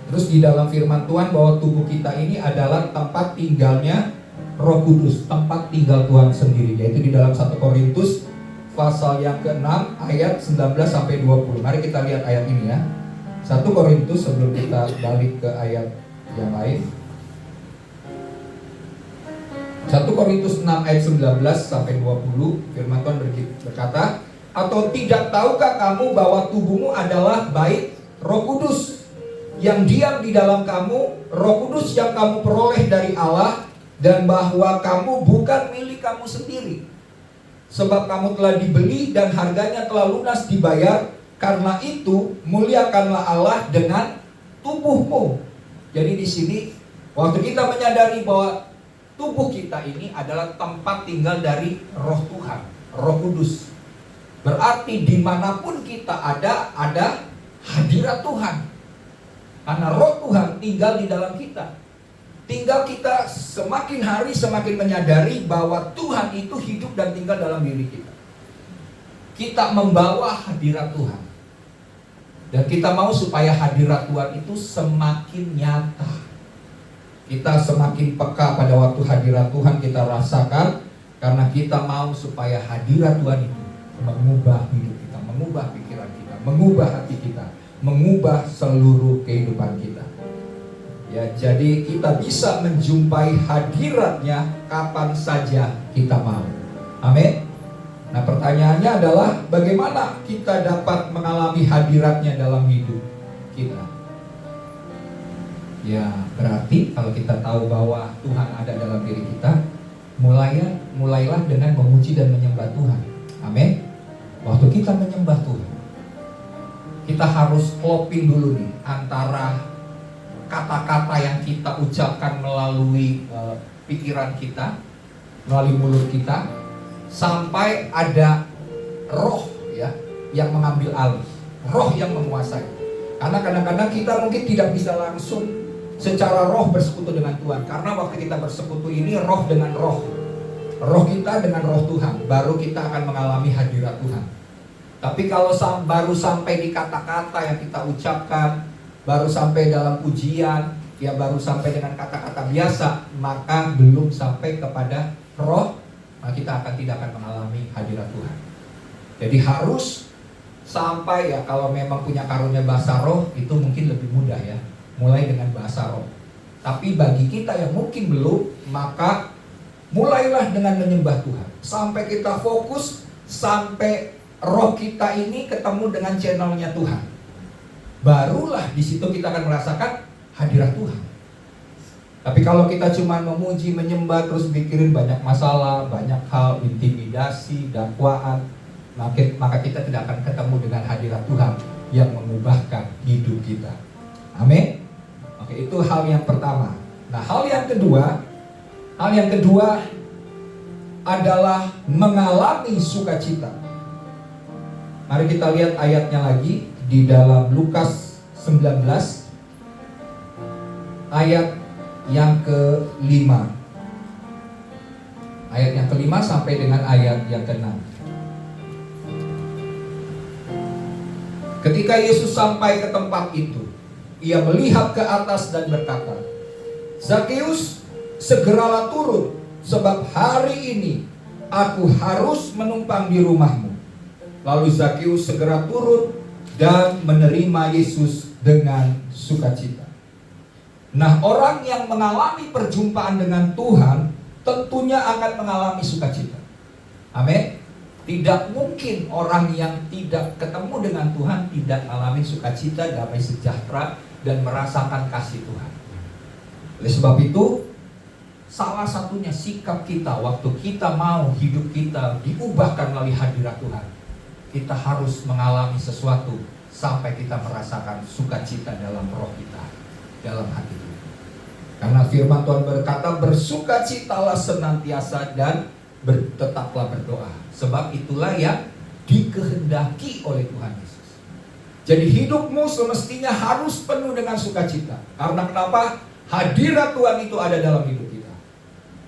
Terus di dalam firman Tuhan bahwa tubuh kita ini adalah tempat tinggalnya Roh Kudus, tempat tinggal Tuhan sendiri, yaitu di dalam 1 Korintus pasal yang ke-6 ayat 19-20. Mari kita lihat ayat ini ya. 1 Korintus sebelum kita balik ke ayat yang lain. 1 Korintus 6 ayat 19-20, firman Tuhan berkata, atau tidak tahukah kamu bahwa tubuhmu adalah bait Roh Kudus yang diam di dalam kamu, Roh Kudus yang kamu peroleh dari Allah, dan bahwa kamu bukan milik kamu sendiri, sebab kamu telah dibeli dan harganya telah lunas dibayar. Karena itu muliakanlah Allah dengan tubuhmu. Jadi di sini waktu kita menyadari bahwa tubuh kita ini adalah tempat tinggal dari Roh Tuhan, Roh Kudus, berarti dimanapun kita ada hadirat Tuhan. Karena Roh Tuhan tinggal di dalam kita. Tinggal kita semakin hari semakin menyadari bahwa Tuhan itu hidup dan tinggal dalam diri kita. Kita membawa hadirat Tuhan. Dan kita mau supaya hadirat Tuhan itu semakin nyata. Kita semakin peka pada waktu hadirat Tuhan kita rasakan. Karena kita mau supaya hadirat Tuhan itu mengubah hidup kita, mengubah pikiran kita, mengubah hati kita, mengubah seluruh kehidupan kita. Ya, jadi kita bisa menjumpai hadiratnya kapan saja kita mau. Amin. Nah, pertanyaannya adalah bagaimana kita dapat mengalami hadiratnya dalam hidup kita? Ya, berarti kalau kita tahu bahwa Tuhan ada dalam diri kita, mulailah dengan memuji dan menyembah Tuhan. Amin. Waktu kita menyembah Tuhan, kita harus cloping dulu nih antara kata-kata yang kita ucapkan melalui pikiran kita, melalui mulut kita, sampai ada roh ya yang mengambil alih, roh yang menguasai. Karena kadang-kadang kita mungkin tidak bisa langsung secara roh bersekutu dengan Tuhan. Karena waktu kita bersekutu ini roh dengan roh, roh kita dengan roh Tuhan, baru kita akan mengalami hadirat Tuhan. Tapi kalau baru sampai di kata-kata yang kita ucapkan, baru sampai dalam pujian, ya baru sampai dengan kata-kata biasa, maka belum sampai kepada roh, maka kita tidak akan mengalami hadirat Tuhan. Jadi harus sampai, ya kalau memang punya karunia bahasa roh, itu mungkin lebih mudah ya, mulai dengan bahasa roh. Tapi bagi kita yang mungkin belum, maka mulailah dengan menyembah Tuhan, sampai kita fokus, sampai roh kita ini ketemu dengan channelnya Tuhan. Barulah di situ kita akan merasakan hadirat Tuhan. Tapi kalau kita cuma memuji, menyembah, terus mikirin banyak masalah, banyak hal, intimidasi, dakwaan, maka kita tidak akan ketemu dengan hadirat Tuhan yang mengubahkan hidup kita. Amin. Oke, itu hal yang pertama. Nah, hal yang kedua adalah mengalami sukacita. Mari kita lihat ayatnya lagi di dalam Lukas 19 ayat yang ke-5. Ayat yang ke-5 sampai dengan ayat yang ke-6. Ketika Yesus sampai ke tempat itu, ia melihat ke atas dan berkata, "Zakeus, segeralah turun, sebab hari ini aku harus menumpang di rumahmu." Lalu Zakeus segera turun dan menerima Yesus dengan sukacita. Nah, orang yang mengalami perjumpaan dengan Tuhan tentunya akan mengalami sukacita. Amin. Tidak mungkin orang yang tidak ketemu dengan Tuhan tidak mengalami sukacita, damai sejahtera, dan merasakan kasih Tuhan. Oleh sebab itu, salah satunya sikap kita waktu kita mau hidup kita diubahkan melalui hadirat Tuhan, kita harus mengalami sesuatu sampai kita merasakan sukacita dalam roh kita, dalam hati kita. Karena firman Tuhan berkata, bersukacitalah senantiasa dan tetaplah berdoa. Sebab itulah yang dikehendaki oleh Tuhan Yesus. Jadi hidupmu semestinya harus penuh dengan sukacita. Karena kenapa? Hadirat Tuhan itu ada dalam hidup kita.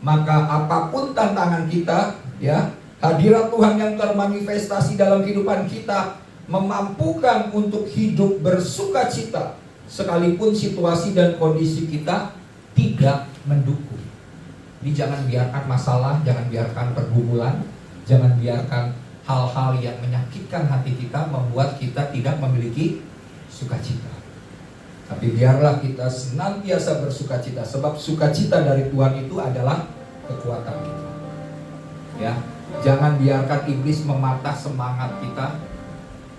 Maka apapun tantangan kita, ya, hadirat Tuhan yang termanifestasi dalam kehidupan kita memampukan untuk hidup bersukacita sekalipun situasi dan kondisi kita tidak mendukung. Ini jangan biarkan masalah, jangan biarkan pergumulan, jangan biarkan hal-hal yang menyakitkan hati kita membuat kita tidak memiliki sukacita. Tapi biarlah kita senantiasa bersukacita, sebab sukacita dari Tuhan itu adalah kekuatan kita. Ya, jangan biarkan iblis mematah semangat kita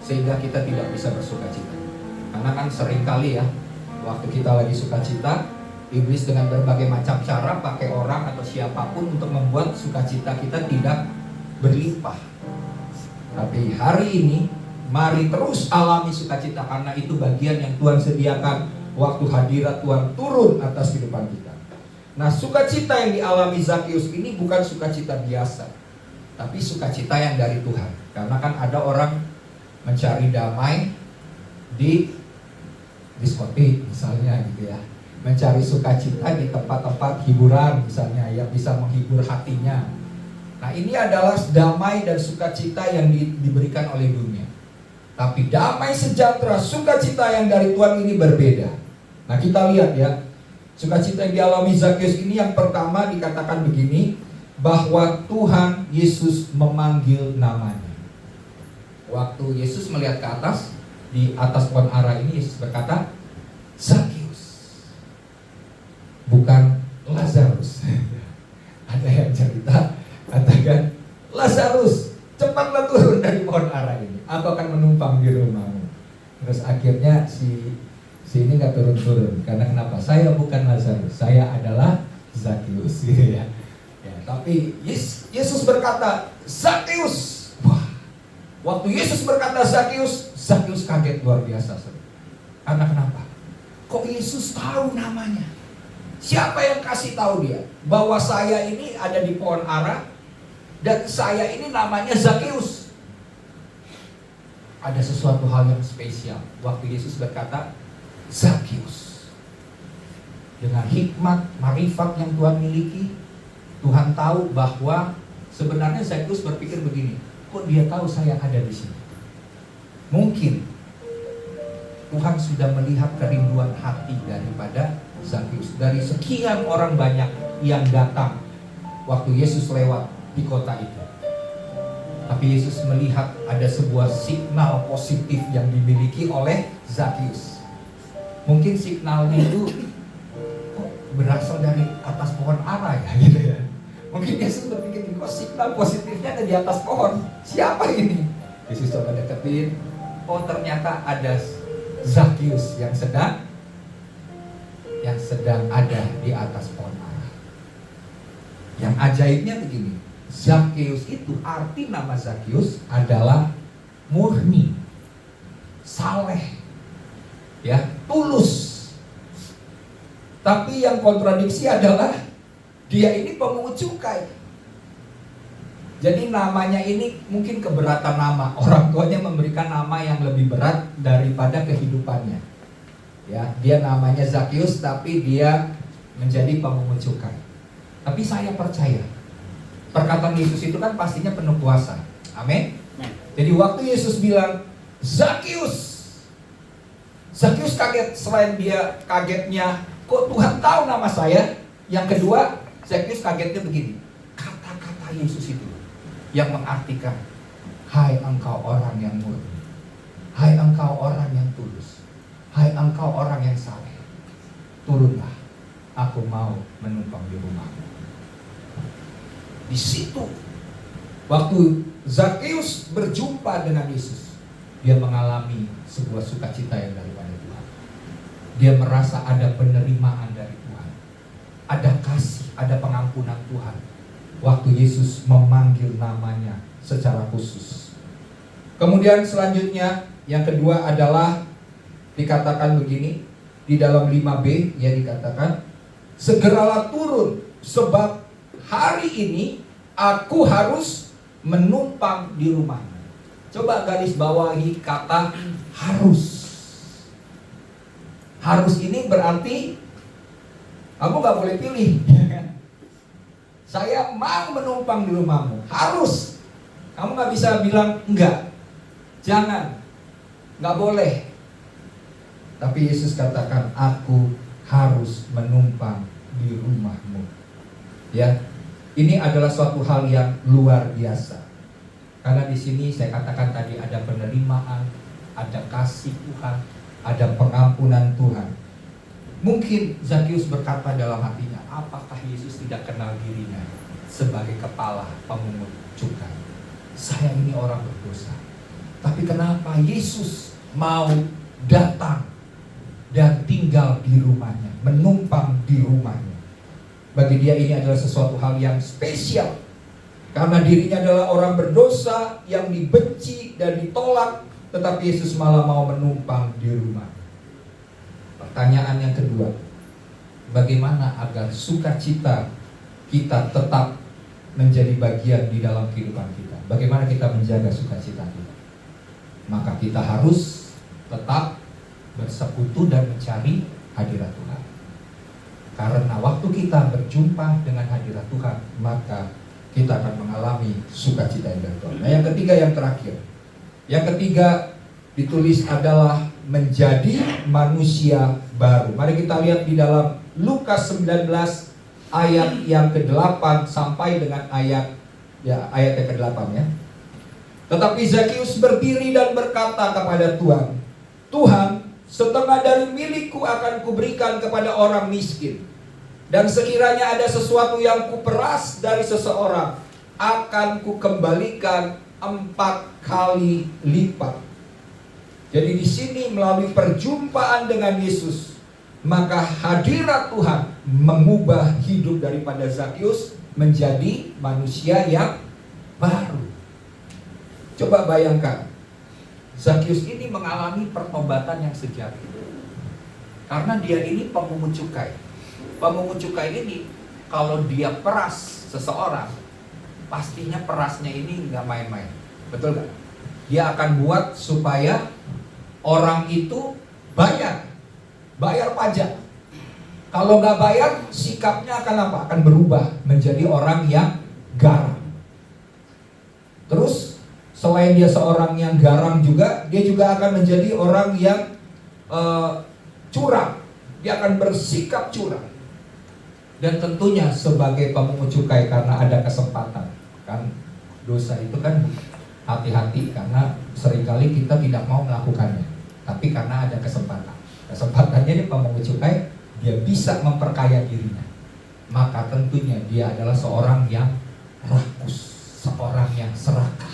sehingga kita tidak bisa bersukacita. Karena kan seringkali ya, waktu kita lagi sukacita, iblis dengan berbagai macam cara pakai orang atau siapapun untuk membuat sukacita kita tidak berlimpah. Tapi hari ini mari terus alami sukacita, karena itu bagian yang Tuhan sediakan waktu hadirat Tuhan turun atas kehidupan kita. Nah, sukacita yang dialami Zakeus ini bukan sukacita biasa, tapi sukacita yang dari Tuhan. Karena kan ada orang mencari damai di diskotik misalnya gitu ya, mencari sukacita di tempat-tempat hiburan misalnya yang bisa menghibur hatinya. Nah, ini adalah damai dan sukacita yang diberikan oleh dunia. Tapi damai sejahtera, sukacita yang dari Tuhan ini berbeda. Nah, kita lihat ya, sukacita yang dialami Zakeus ini yang pertama dikatakan begini, bahwa Tuhan Yesus memanggil namanya. Waktu Yesus melihat ke atas, di atas pohon ara ini Yesus berkata, Zakeus, bukan Lazarus. Ada yang cerita katakan, Lazarus, cepat menumpang di rumahmu. Terus akhirnya si ini nggak turun-turun. Karena kenapa? Saya bukan Lazarus, saya adalah Zakius, gitu ya. Tapi Yesus berkata, Zakius. Wah, waktu Yesus berkata Zakius, Zakius kaget luar biasa. Karena kenapa? Kok Yesus tahu namanya? Siapa yang kasih tahu dia bahwa saya ini ada di pohon ara dan saya ini namanya Zakius? Ada sesuatu hal yang spesial waktu Yesus berkata Zakius. Dengan hikmat, marifat yang Tuhan miliki, Tuhan tahu bahwa sebenarnya Zakius berpikir begini, kok dia tahu saya ada di sini? Mungkin Tuhan sudah melihat kerinduan hati daripada Zakius. Dari sekian orang banyak yang datang waktu Yesus lewat di kota itu, tapi Yesus melihat ada sebuah signal positif yang dimiliki oleh Zakius. Mungkin signalnya itu kok berasal dari atas pohon ara ya, gitu ya. Mungkin Yesus berpikir, kok signal positifnya ada di atas pohon? Siapa ini? Yesus coba deketin. Oh, ternyata ada Zakius yang sedang ada di atas pohon ara. Yang ajaibnya begini, Zakius itu, arti nama Zakius adalah murni, saleh, ya, tulus. Tapi yang kontradiksi adalah dia ini pemungut cukai. Jadi namanya ini mungkin keberatan nama. Orang tuanya memberikan nama yang lebih berat daripada kehidupannya. Ya, dia namanya Zakius tapi dia menjadi pemungut cukai. Tapi saya percaya perkataan Yesus itu kan pastinya penuh kuasa. Amin. Jadi waktu Yesus bilang Zakius, Zakius kaget. Selain dia kagetnya, kok Tuhan tahu nama saya? Yang kedua, Zakius kagetnya begini, kata-kata Yesus itu yang mengartikan, hai engkau orang yang murni, hai engkau orang yang tulus, hai engkau orang yang saleh, turunlah, aku mau menumpang di rumahmu. Di situ waktu Zakius berjumpa dengan Yesus, dia mengalami sebuah sukacita yang daripada Tuhan. Dia merasa ada penerimaan dari Tuhan, ada kasih, ada pengampunan Tuhan waktu Yesus memanggil namanya secara khusus. Kemudian selanjutnya yang kedua adalah dikatakan begini di dalam 5b, ya, dikatakan segeralah turun sebab hari ini aku harus menumpang di rumahmu. Coba garis bawahi kata harus. Harus ini berarti kamu gak boleh pilih. Saya mau menumpang di rumahmu. Harus. Kamu gak bisa bilang enggak, jangan, gak boleh. Tapi Yesus katakan aku harus menumpang di rumahmu. Ya, ini adalah suatu hal yang luar biasa. Karena di sini saya katakan tadi ada penerimaan, ada kasih Tuhan, ada pengampunan Tuhan. Mungkin Zakius berkata dalam hatinya, apakah Yesus tidak kenal dirinya sebagai kepala pemungut cukai? Saya ini orang berdosa. Tapi kenapa Yesus mau datang dan tinggal di rumahnya, menumpang di rumahnya? Bagi dia ini adalah sesuatu hal yang spesial. Karena dirinya adalah orang berdosa yang dibenci dan ditolak, tetapi Yesus malah mau menumpang di rumah. Pertanyaan yang kedua, bagaimana agar sukacita kita tetap menjadi bagian di dalam kehidupan kita? Bagaimana kita menjaga sukacita kita? Maka kita harus tetap bersekutu dan mencari hadirat Tuhan. Karena waktu kita berjumpa dengan hadirat Tuhan, maka kita akan mengalami sukacita yang dari Tuhan. Nah, yang ketiga, yang terakhir. Yang ketiga ditulis adalah menjadi manusia baru. Mari kita lihat di dalam Lukas 19 ayat yang ke-8 sampai dengan ayat yang ke-8 ya. Tetapi Zakius berdiri dan berkata kepada Tuhan, Tuhan, setengah dari milikku akan kuberikan kepada orang miskin. Dan sekiranya ada sesuatu yang kuperas dari seseorang, akan kukembalikan 4 kali lipat. Jadi di sini melalui perjumpaan dengan Yesus, maka hadirat Tuhan mengubah hidup daripada Zakius menjadi manusia yang baru. Coba bayangkan, Zakius ini mengalami pertobatan yang sejati. Karena dia ini pemungut cukai. Pemungut cukai ini kalau dia peras seseorang, pastinya perasnya ini nggak main-main. Betul nggak? Dia akan buat supaya orang itu bayar pajak. Kalau nggak bayar, sikapnya akan apa? Akan berubah menjadi orang yang garang. Terus selain dia seorang yang garang juga, dia juga akan menjadi orang yang curang. Dia akan bersikap curang. Dan tentunya sebagai pemungut cukai, karena ada kesempatan. Kan dosa itu kan hati-hati, karena seringkali kita tidak mau melakukannya. Tapi karena ada kesempatan. Kesempatannya ini pemungut cukai, dia bisa memperkaya dirinya. Maka tentunya dia adalah seorang yang rakus, seorang yang serakah.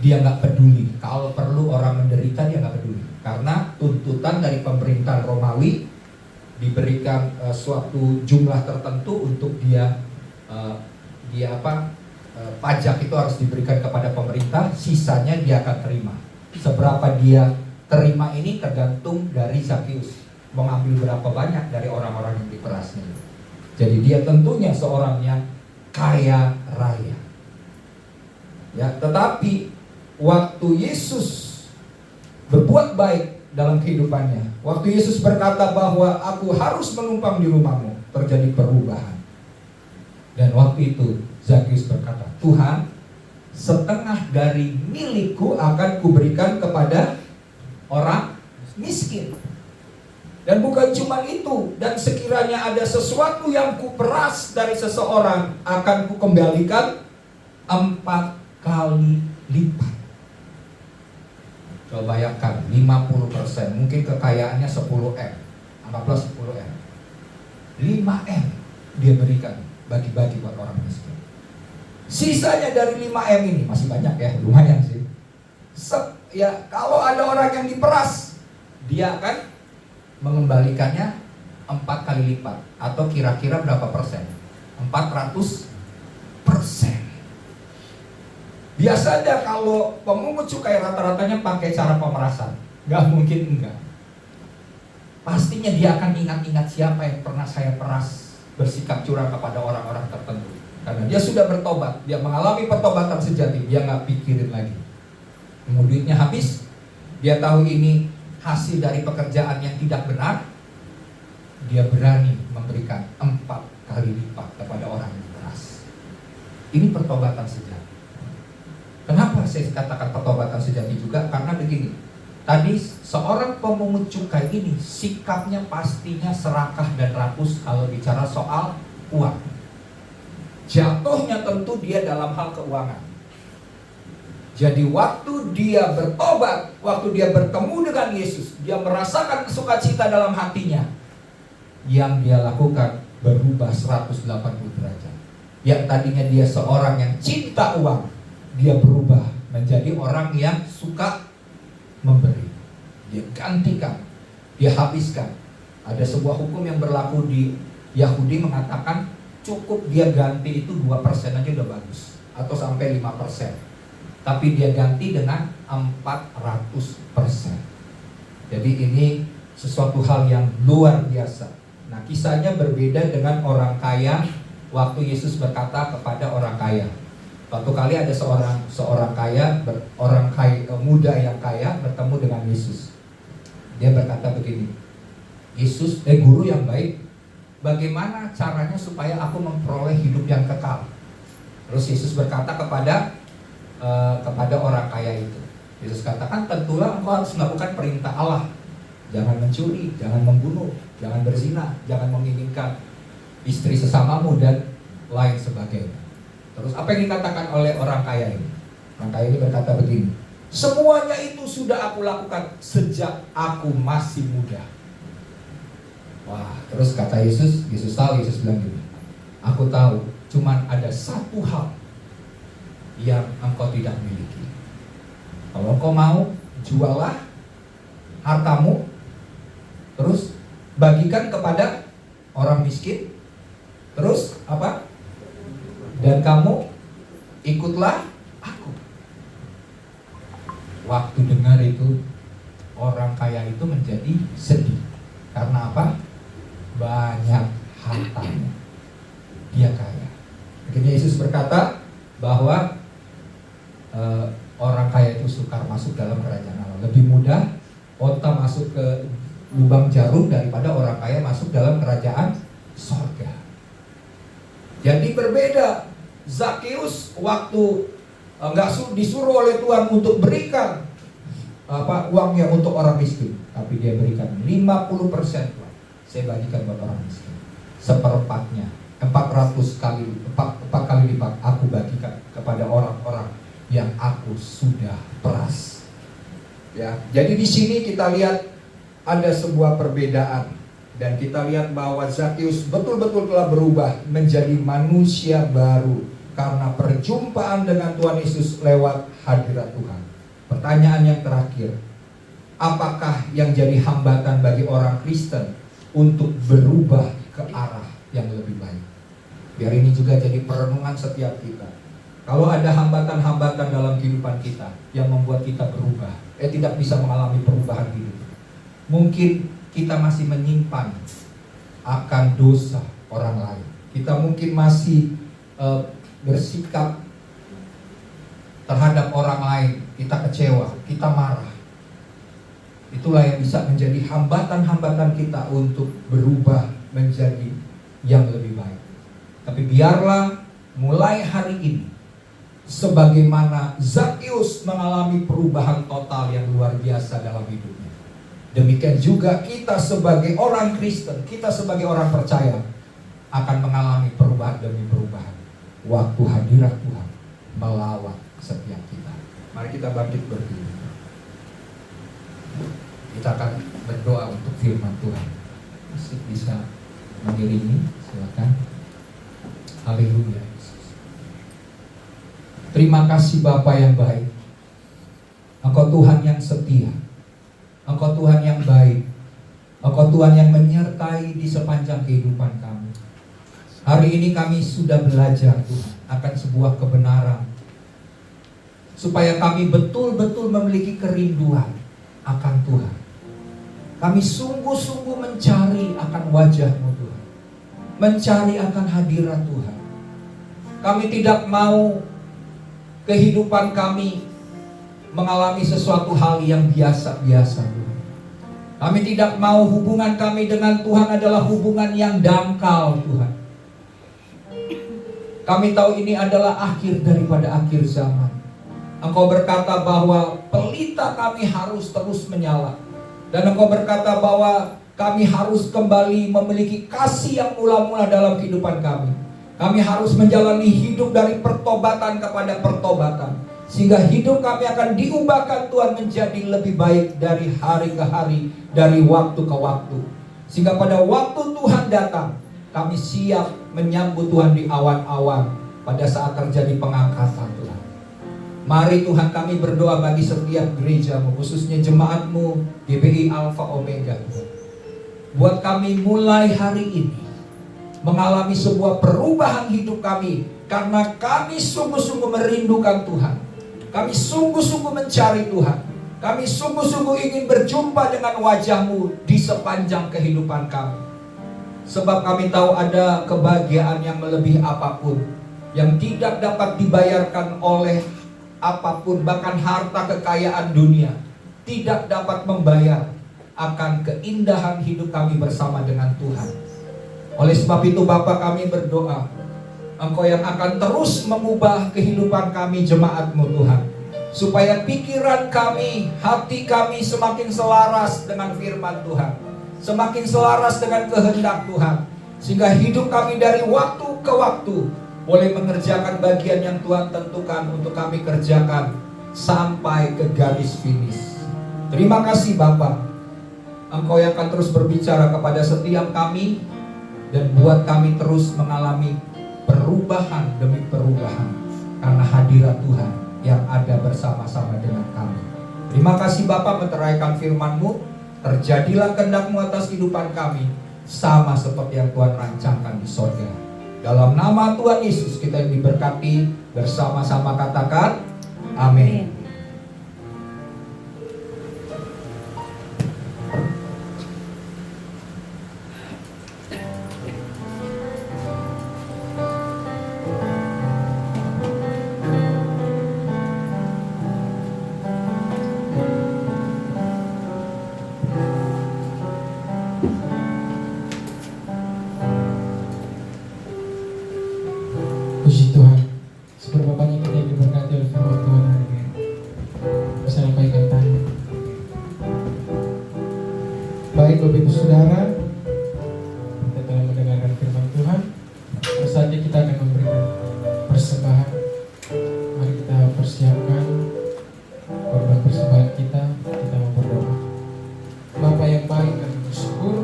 Dia nggak peduli, kalau perlu orang menderita dia nggak peduli. Karena tuntutan dari pemerintah Romawi diberikan suatu jumlah tertentu untuk pajak itu harus diberikan kepada pemerintah, sisanya dia akan terima. Seberapa dia terima ini tergantung dari Zakius, mengambil berapa banyak dari orang-orang yang diperasnya. Jadi dia tentunya seorang yang kaya raya. Ya, tetapi waktu Yesus berbuat baik dalam kehidupannya, waktu Yesus berkata bahwa aku harus menumpang di rumahmu, terjadi perubahan. Dan waktu itu Zakius berkata, Tuhan, setengah dari milikku akan kuberikan kepada orang miskin. Dan bukan cuma itu, dan sekiranya ada sesuatu yang kuperas dari seseorang, akan kukembalikan 4 kali lipat. Coba bayangkan, 50%, mungkin kekayaannya 10M, anggaplah 10M, 5M dia berikan, bagi-bagi buat orang miskin. Sisanya dari 5M ini, masih banyak ya, lumayan sih. Kalau ada orang yang diperas, dia akan mengembalikannya 4 kali lipat. Atau kira-kira berapa persen? 400%. Biasanya kalau pemungut cukai rata-ratanya pakai cara pemerasan. Gak mungkin enggak. Pastinya dia akan ingat-ingat siapa yang pernah saya peras, bersikap curang kepada orang-orang tertentu. Karena dia sudah bertobat, dia mengalami pertobatan sejati, dia gak pikirin lagi. Duitnya habis, dia tahu ini hasil dari pekerjaan yang tidak benar, dia berani memberikan 4 kali lipat kepada orang yang keras. Ini pertobatan sejati. Kenapa saya katakan pertobatan sejati juga? Karena begini, tadi seorang pemungut cukai ini sikapnya pastinya serakah dan rakus kalau bicara soal uang. Jatuhnya tentu dia dalam hal keuangan. Jadi waktu dia bertobat, waktu dia bertemu dengan Yesus, dia merasakan sukacita dalam hatinya. Yang dia lakukan berubah 180 derajat. Yang tadinya dia seorang yang cinta uang, dia berubah menjadi orang yang suka memberi. Dia gantikan, dia habiskan. Ada sebuah hukum yang berlaku di Yahudi mengatakan cukup dia ganti itu 2% aja udah bagus, atau sampai 5%. Tapi dia ganti dengan 400%. Jadi ini sesuatu hal yang luar biasa. Nah, kisahnya berbeda dengan orang kaya. Waktu Yesus berkata kepada orang kaya, suatu kali ada seorang kaya, muda yang kaya bertemu dengan Yesus. Dia berkata begini, guru yang baik, bagaimana caranya supaya aku memperoleh hidup yang kekal? Terus Yesus berkata kepada orang kaya itu, Yesus katakan, tentulah engkau harus melakukan perintah Allah. Jangan mencuri, jangan membunuh, jangan berzina, jangan menginginkan istri sesamamu, dan lain sebagainya. Terus apa yang dikatakan oleh orang kaya ini? Orang kaya ini berkata begini, semuanya itu sudah aku lakukan sejak aku masih muda. Wah, terus kata Yesus bilang gini, aku tahu cuman ada satu hal yang engkau tidak miliki. Kalau engkau mau, jualah hartamu, terus bagikan kepada orang miskin, terus apa? Dan kamu ikutlah aku. Waktu dengar itu, orang kaya itu menjadi sedih. Karena apa? Banyak hartanya. Dia kaya. Akhirnya Yesus berkata bahwa orang kaya itu sukar masuk dalam kerajaan Allah. Lebih mudah onta masuk ke lubang jarum daripada orang kaya masuk dalam kerajaan sorga. Jadi berbeda. Zakheus waktu nggak disuruh oleh Tuhan untuk berikan uangnya untuk orang miskin, tapi dia berikan 50%. Saya bagikan buat orang miskin, seperempatnya, 4 kali lipat aku bagikan kepada orang-orang yang aku sudah peras. Ya, jadi di sini kita lihat ada sebuah perbedaan, dan kita lihat bahwa Zakheus betul-betul telah berubah menjadi manusia baru karena perjumpaan dengan Tuhan Yesus lewat hadirat Tuhan. Pertanyaan yang terakhir, apakah yang jadi hambatan bagi orang Kristen untuk berubah ke arah yang lebih baik? Biar ini juga jadi perenungan setiap kita. Kalau ada hambatan-hambatan dalam kehidupan kita yang membuat kita berubah, tidak bisa mengalami perubahan hidup, mungkin kita masih menyimpan akan dosa orang lain. Kita mungkin masih bersikap terhadap orang lain, kita kecewa, kita marah. Itulah yang bisa menjadi hambatan-hambatan kita untuk berubah menjadi yang lebih baik. Tapi biarlah mulai hari ini, sebagaimana Zakheus mengalami perubahan total yang luar biasa dalam hidupnya, demikian juga kita sebagai orang Kristen, kita sebagai orang percaya akan mengalami perubahan demi perubahan waktu hadirat Tuhan melawat setiap kita. Mari kita bangkit berdiri. Kita akan berdoa untuk firman Tuhan. Musik bisa mengiringi, silakan. Haleluya. Terima kasih Bapa yang baik. Engkau Tuhan yang setia. Engkau Tuhan yang baik. Engkau Tuhan yang menyertai di sepanjang kehidupan kami. Hari ini kami sudah belajar Tuhan akan sebuah kebenaran, supaya kami betul-betul memiliki kerinduan akan Tuhan. Kami sungguh-sungguh mencari akan wajah-Mu Tuhan, mencari akan hadirat Tuhan. Kami tidak mau kehidupan kami mengalami sesuatu hal yang biasa-biasa Tuhan. Kami tidak mau hubungan kami dengan Tuhan adalah hubungan yang dangkal Tuhan. Kami tahu ini adalah akhir daripada akhir zaman. Engkau berkata bahwa pelita kami harus terus menyala. Dan Engkau berkata bahwa kami harus kembali memiliki kasih yang mula-mula dalam kehidupan kami. Kami harus menjalani hidup dari pertobatan kepada pertobatan, sehingga hidup kami akan diubahkan Tuhan menjadi lebih baik dari hari ke hari, dari waktu ke waktu. Sehingga pada waktu Tuhan datang, kami siap menyambut Tuhan di awan-awan pada saat terjadi pengangkatan Tuhan. Mari Tuhan kami berdoa bagi setiap gereja-Mu, khususnya jemaat-Mu GBI Alpha Omega Tuhan. Buat kami mulai hari ini mengalami sebuah perubahan hidup kami, karena kami sungguh-sungguh merindukan Tuhan. Kami sungguh-sungguh mencari Tuhan. Kami sungguh-sungguh ingin berjumpa dengan wajah-Mu di sepanjang kehidupan kami. Sebab kami tahu ada kebahagiaan yang melebihi apapun, yang tidak dapat dibayarkan oleh apapun, bahkan harta kekayaan dunia tidak dapat membayar akan keindahan hidup kami bersama dengan Tuhan. Oleh sebab itu Bapa, kami berdoa, Engkau yang akan terus mengubah kehidupan kami jemaat-Mu Tuhan, supaya pikiran kami, hati kami semakin selaras dengan firman Tuhan, semakin selaras dengan kehendak Tuhan, sehingga hidup kami dari waktu ke waktu boleh mengerjakan bagian yang Tuhan tentukan untuk kami kerjakan sampai ke garis finish. Terima kasih Bapa, Engkau yang akan terus berbicara kepada setiap kami dan buat kami terus mengalami perubahan demi perubahan karena hadirat Tuhan yang ada bersama-sama dengan kami. Terima kasih Bapa, meteraikan firman-Mu. Terjadilah kehendak-Mu atas kehidupan kami, sama seperti yang Tuhan rancangkan di sorga. Dalam nama Tuhan Yesus kita diberkati, bersama-sama katakan amin. Puji Tuhan, seberapa banyak kita yang diberkati oleh firman Tuhan hari ini. Bisa lambaikan tangan. Baik Bapak Ibu Saudara, kita telah mendengarkan firman Tuhan. Saatnya kita akan memberikan persembahan. Mari kita persiapkan korban persembahan kita. Kita mau berdoa. Bapa yang baik, kami bersyukur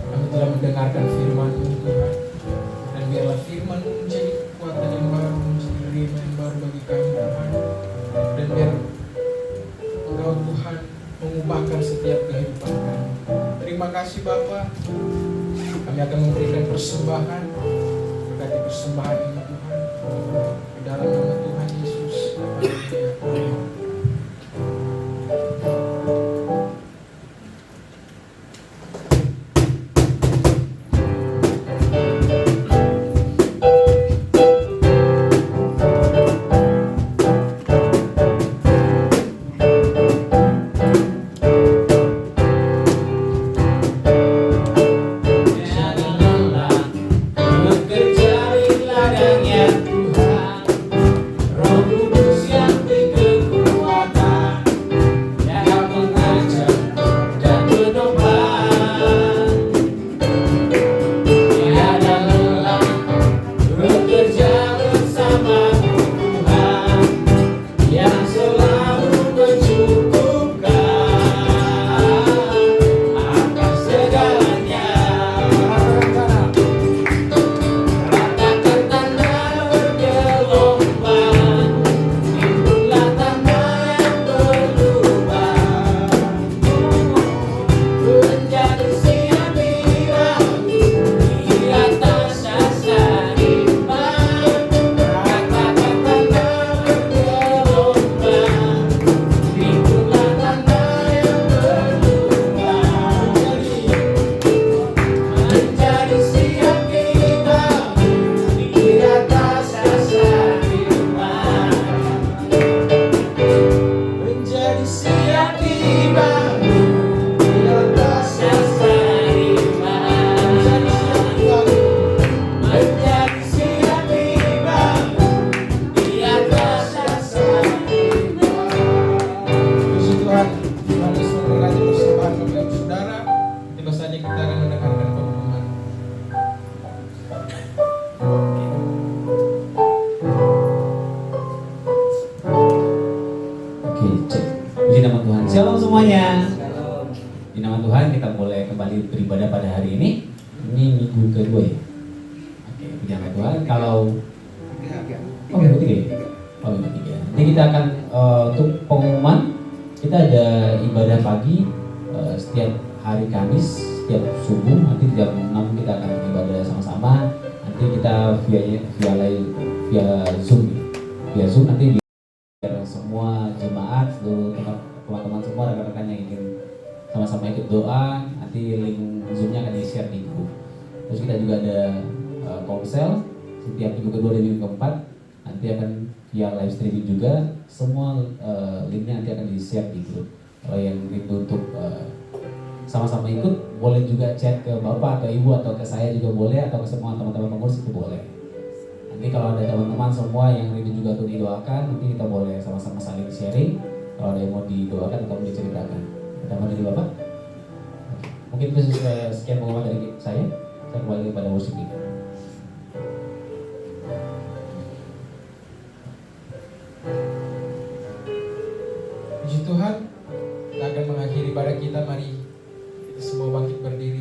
kami telah mendengarkan firman-Mu Tuhan. Dan biarlah firman menjadi kekuatan yang baru, menjadi rima yang baru bagi kami Tuhan. Dan biar Engkau Tuhan mengubahkan setiap kehidupan kami. Terima kasih Bapa. Kami akan memberikan persembahan. Berkati persembahan ini Tuhan. Di dalam nama Tuhan Yesus. Amin. Shalom semuanya. Di nama Tuhan kita mulai kembali beribadah pada hari ini. Ini minggu kedua ya. Oke, di nama Tuhan. Kalau minggu tiga ya? Minggu tiga. Nanti kita akan untuk pengumuman, kita ada ibadah pagi setiap hari Kamis, setiap subuh. Nanti jam 6 kita akan ibadah sama-sama. Nanti kita via Zoom, via Zoom nanti biar semua jemaat, seluruh teman-teman semua, rekan-rekan yang ingin sama-sama ikut doa, nanti link Zoom-nya akan di-share di grup. Terus kita juga ada komsel setiap minggu kedua dan minggu keempat, nanti akan via live streaming juga. Semua linknya nanti akan di-share di grup. Kalau yang rindu untuk sama-sama ikut, boleh juga chat ke bapak atau ibu atau ke saya juga boleh, atau ke semua teman-teman pengurus itu boleh. Nanti kalau ada teman-teman semua yang rindu juga untuk didoakan, nanti kita boleh sama-sama saling sharing. Kalau ada yang mau didoakan atau diceritakan. Pertama dari Bapak. Mungkin itu sekian pengumuman dari saya kembali kepada worship kita. Puji Tuhan, kita akan mengakhiri ibadah kita. Mari kita semua bangkit berdiri.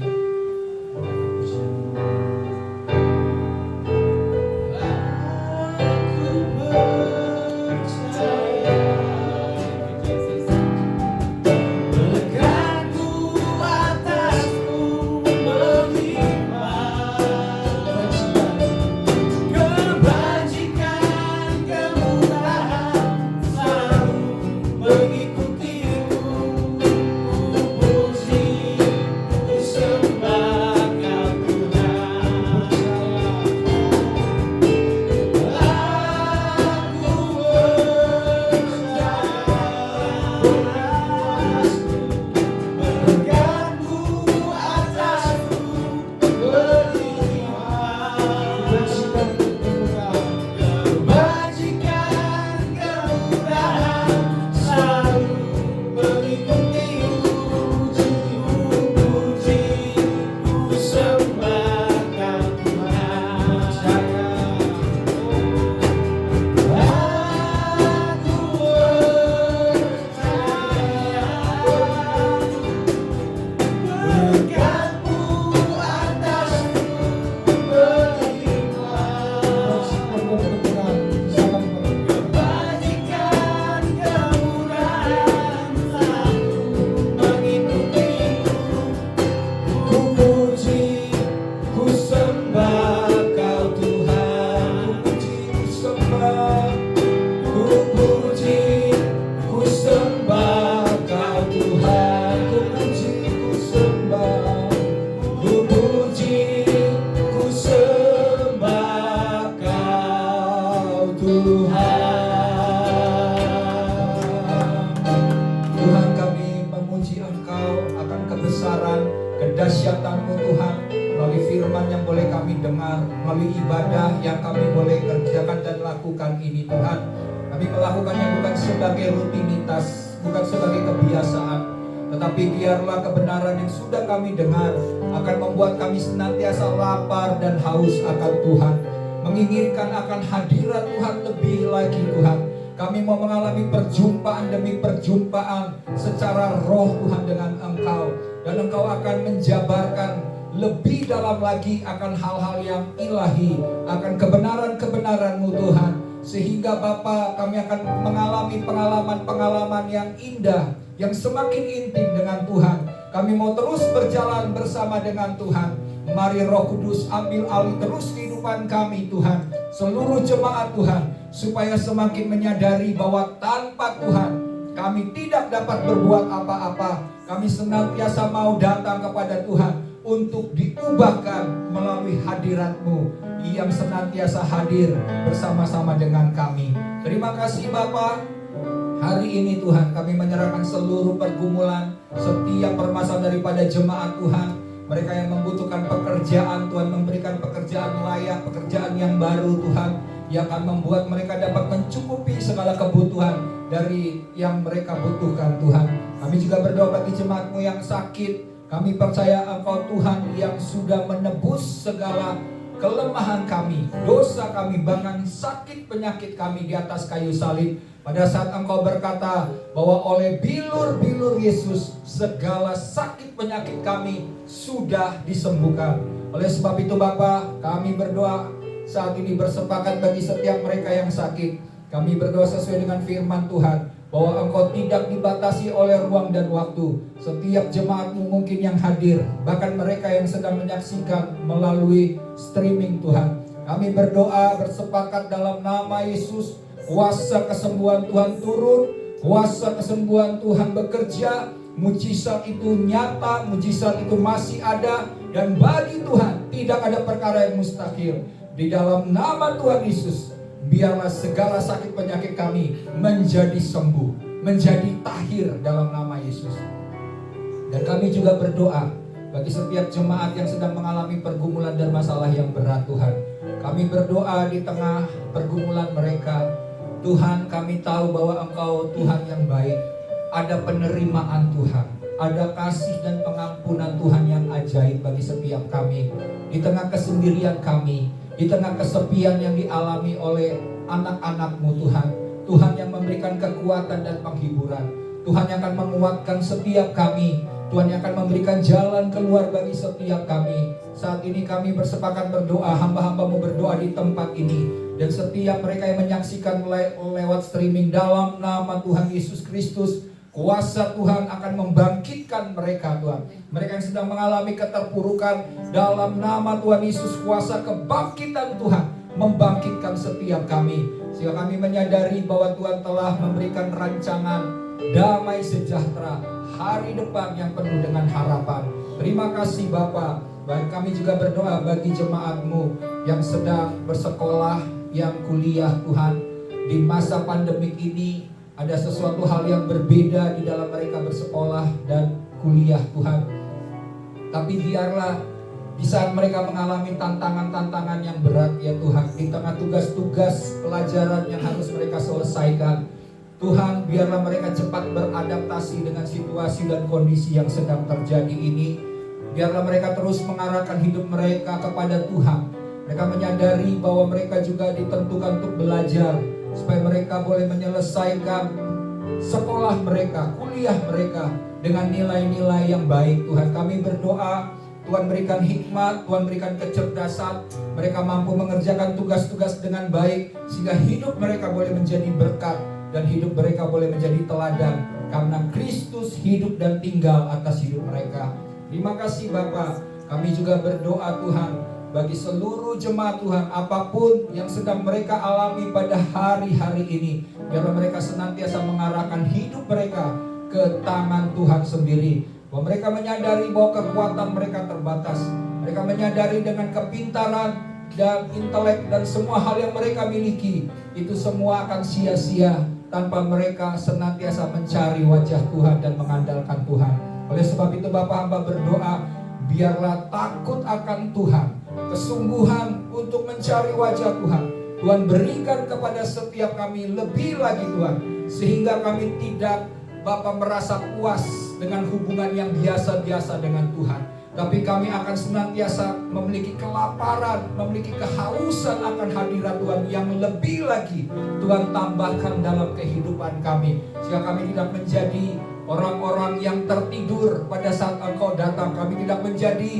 kedahsyatan-Mu Tuhan, melalui firman yang boleh kami dengar, melalui ibadah yang kami boleh kerjakan dan lakukan ini Tuhan. Kami melakukannya bukan sebagai rutinitas, bukan sebagai kebiasaan, tetapi biarlah kebenaran yang sudah kami dengar akan membuat kami senantiasa lapar dan haus akan Tuhan, menginginkan akan hadirat Tuhan lebih lagi Tuhan. Kami mau mengalami perjumpaan demi perjumpaan secara roh Tuhan dengan Engkau, dan Engkau akan menjabarkan lebih dalam lagi akan hal-hal yang ilahi, akan kebenaran-kebenaran-Mu Tuhan, sehingga Bapa kami akan mengalami pengalaman-pengalaman yang indah, yang semakin intim dengan Tuhan. Kami mau terus berjalan bersama dengan Tuhan. Mari Roh Kudus ambil alih terus kehidupan kami Tuhan, seluruh jemaat Tuhan, supaya semakin menyadari bahwa tanpa Tuhan kami tidak dapat berbuat apa-apa. Kami senantiasa mau datang kepada Tuhan untuk diubahkan melalui hadirat-Mu yang senantiasa hadir bersama-sama dengan kami. Terima kasih Bapa. Hari ini Tuhan kami menyerahkan seluruh pergumulan, setiap permasalahan daripada jemaat Tuhan. Mereka yang membutuhkan pekerjaan, Tuhan memberikan pekerjaan layak, pekerjaan yang baru Tuhan, yang akan membuat mereka dapat mencukupi segala kebutuhan dari yang mereka butuhkan Tuhan. Kami juga berdoa bagi jemaat-Mu yang sakit. Kami percaya Engkau Tuhan yang sudah menebus segala kelemahan kami, dosa kami, bahkan sakit penyakit kami di atas kayu salib. Pada saat Engkau berkata bahwa oleh bilur-bilur Yesus segala sakit penyakit kami sudah disembuhkan. Oleh sebab itu Bapa, kami berdoa saat ini bersepakat bagi setiap mereka yang sakit. Kami berdoa sesuai dengan firman Tuhan, bahwa Engkau tidak dibatasi oleh ruang dan waktu. Setiap jemaat-Mu mungkin yang hadir, bahkan mereka yang sedang menyaksikan melalui streaming Tuhan. Kami berdoa bersepakat dalam nama Yesus, kuasa kesembuhan Tuhan turun, kuasa kesembuhan Tuhan bekerja, mujizat itu nyata, mujizat itu masih ada, dan bagi Tuhan tidak ada perkara yang mustahil. Di dalam nama Tuhan Yesus, biarlah segala sakit penyakit kami menjadi sembuh, menjadi tahir dalam nama Yesus. Dan kami juga berdoa bagi setiap jemaat yang sedang mengalami pergumulan dan masalah yang berat Tuhan. Kami berdoa di tengah pergumulan mereka, Tuhan kami tahu bahwa Engkau Tuhan yang baik. Ada penerimaan Tuhan, ada kasih dan pengampunan Tuhan yang ajaib bagi setiap kami. Di tengah kesendirian kami, di tengah kesepian yang dialami oleh anak-anak-Mu Tuhan, Tuhan yang memberikan kekuatan dan penghiburan, Tuhan yang akan menguatkan setiap kami, Tuhan yang akan memberikan jalan keluar bagi setiap kami. Saat ini kami bersepakat berdoa, hamba-hamba-Mu berdoa di tempat ini, dan setiap mereka yang menyaksikan lewat streaming, dalam nama Tuhan Yesus Kristus, kuasa Tuhan akan membangkitkan mereka Tuhan. Mereka yang sedang mengalami keterpurukan, dalam nama Tuhan Yesus, kuasa kebangkitan Tuhan membangkitkan setiap kami, sehingga kami menyadari bahwa Tuhan telah memberikan rancangan damai sejahtera, hari depan yang penuh dengan harapan. Terima kasih Bapa. Baik, kami juga berdoa bagi jemaat-Mu yang sedang bersekolah, yang kuliah Tuhan. Di masa pandemik ini ada sesuatu hal yang berbeda di dalam mereka bersekolah dan kuliah Tuhan. Tapi biarlah di saat mereka mengalami tantangan-tantangan yang berat ya Tuhan, di tengah tugas-tugas pelajaran yang harus mereka selesaikan, Tuhan biarlah mereka cepat beradaptasi dengan situasi dan kondisi yang sedang terjadi ini. Biarlah mereka terus mengarahkan hidup mereka kepada Tuhan. Mereka menyadari bahwa mereka juga ditentukan untuk belajar, supaya mereka boleh menyelesaikan sekolah mereka, kuliah mereka dengan nilai-nilai yang baik. Tuhan, kami berdoa Tuhan berikan hikmat, Tuhan berikan kecerdasan, mereka mampu mengerjakan tugas-tugas dengan baik, sehingga hidup mereka boleh menjadi berkat, dan hidup mereka boleh menjadi teladan, karena Kristus hidup dan tinggal atas hidup mereka. Terima kasih Bapa. Kami juga berdoa Tuhan bagi seluruh jemaat Tuhan, apapun yang sedang mereka alami pada hari-hari ini, biarlah mereka senantiasa mengarahkan hidup mereka ke tangan Tuhan sendiri. Bahwa mereka menyadari bahwa kekuatan mereka terbatas. Mereka menyadari dengan kepintaran dan intelek dan semua hal yang mereka miliki, itu semua akan sia-sia tanpa mereka senantiasa mencari wajah Tuhan dan mengandalkan Tuhan. Oleh sebab itu Bapa, hamba berdoa biarlah takut akan Tuhan, kesungguhan untuk mencari wajah Tuhan, Tuhan berikan kepada setiap kami lebih lagi Tuhan, sehingga kami tidak Bapa merasa puas dengan hubungan yang biasa-biasa dengan Tuhan, tapi kami akan senantiasa memiliki kelaparan, memiliki kehausan akan hadirat Tuhan yang lebih lagi Tuhan tambahkan dalam kehidupan kami, sehingga kami tidak menjadi orang-orang yang tertidur pada saat Engkau datang. Kami tidak menjadi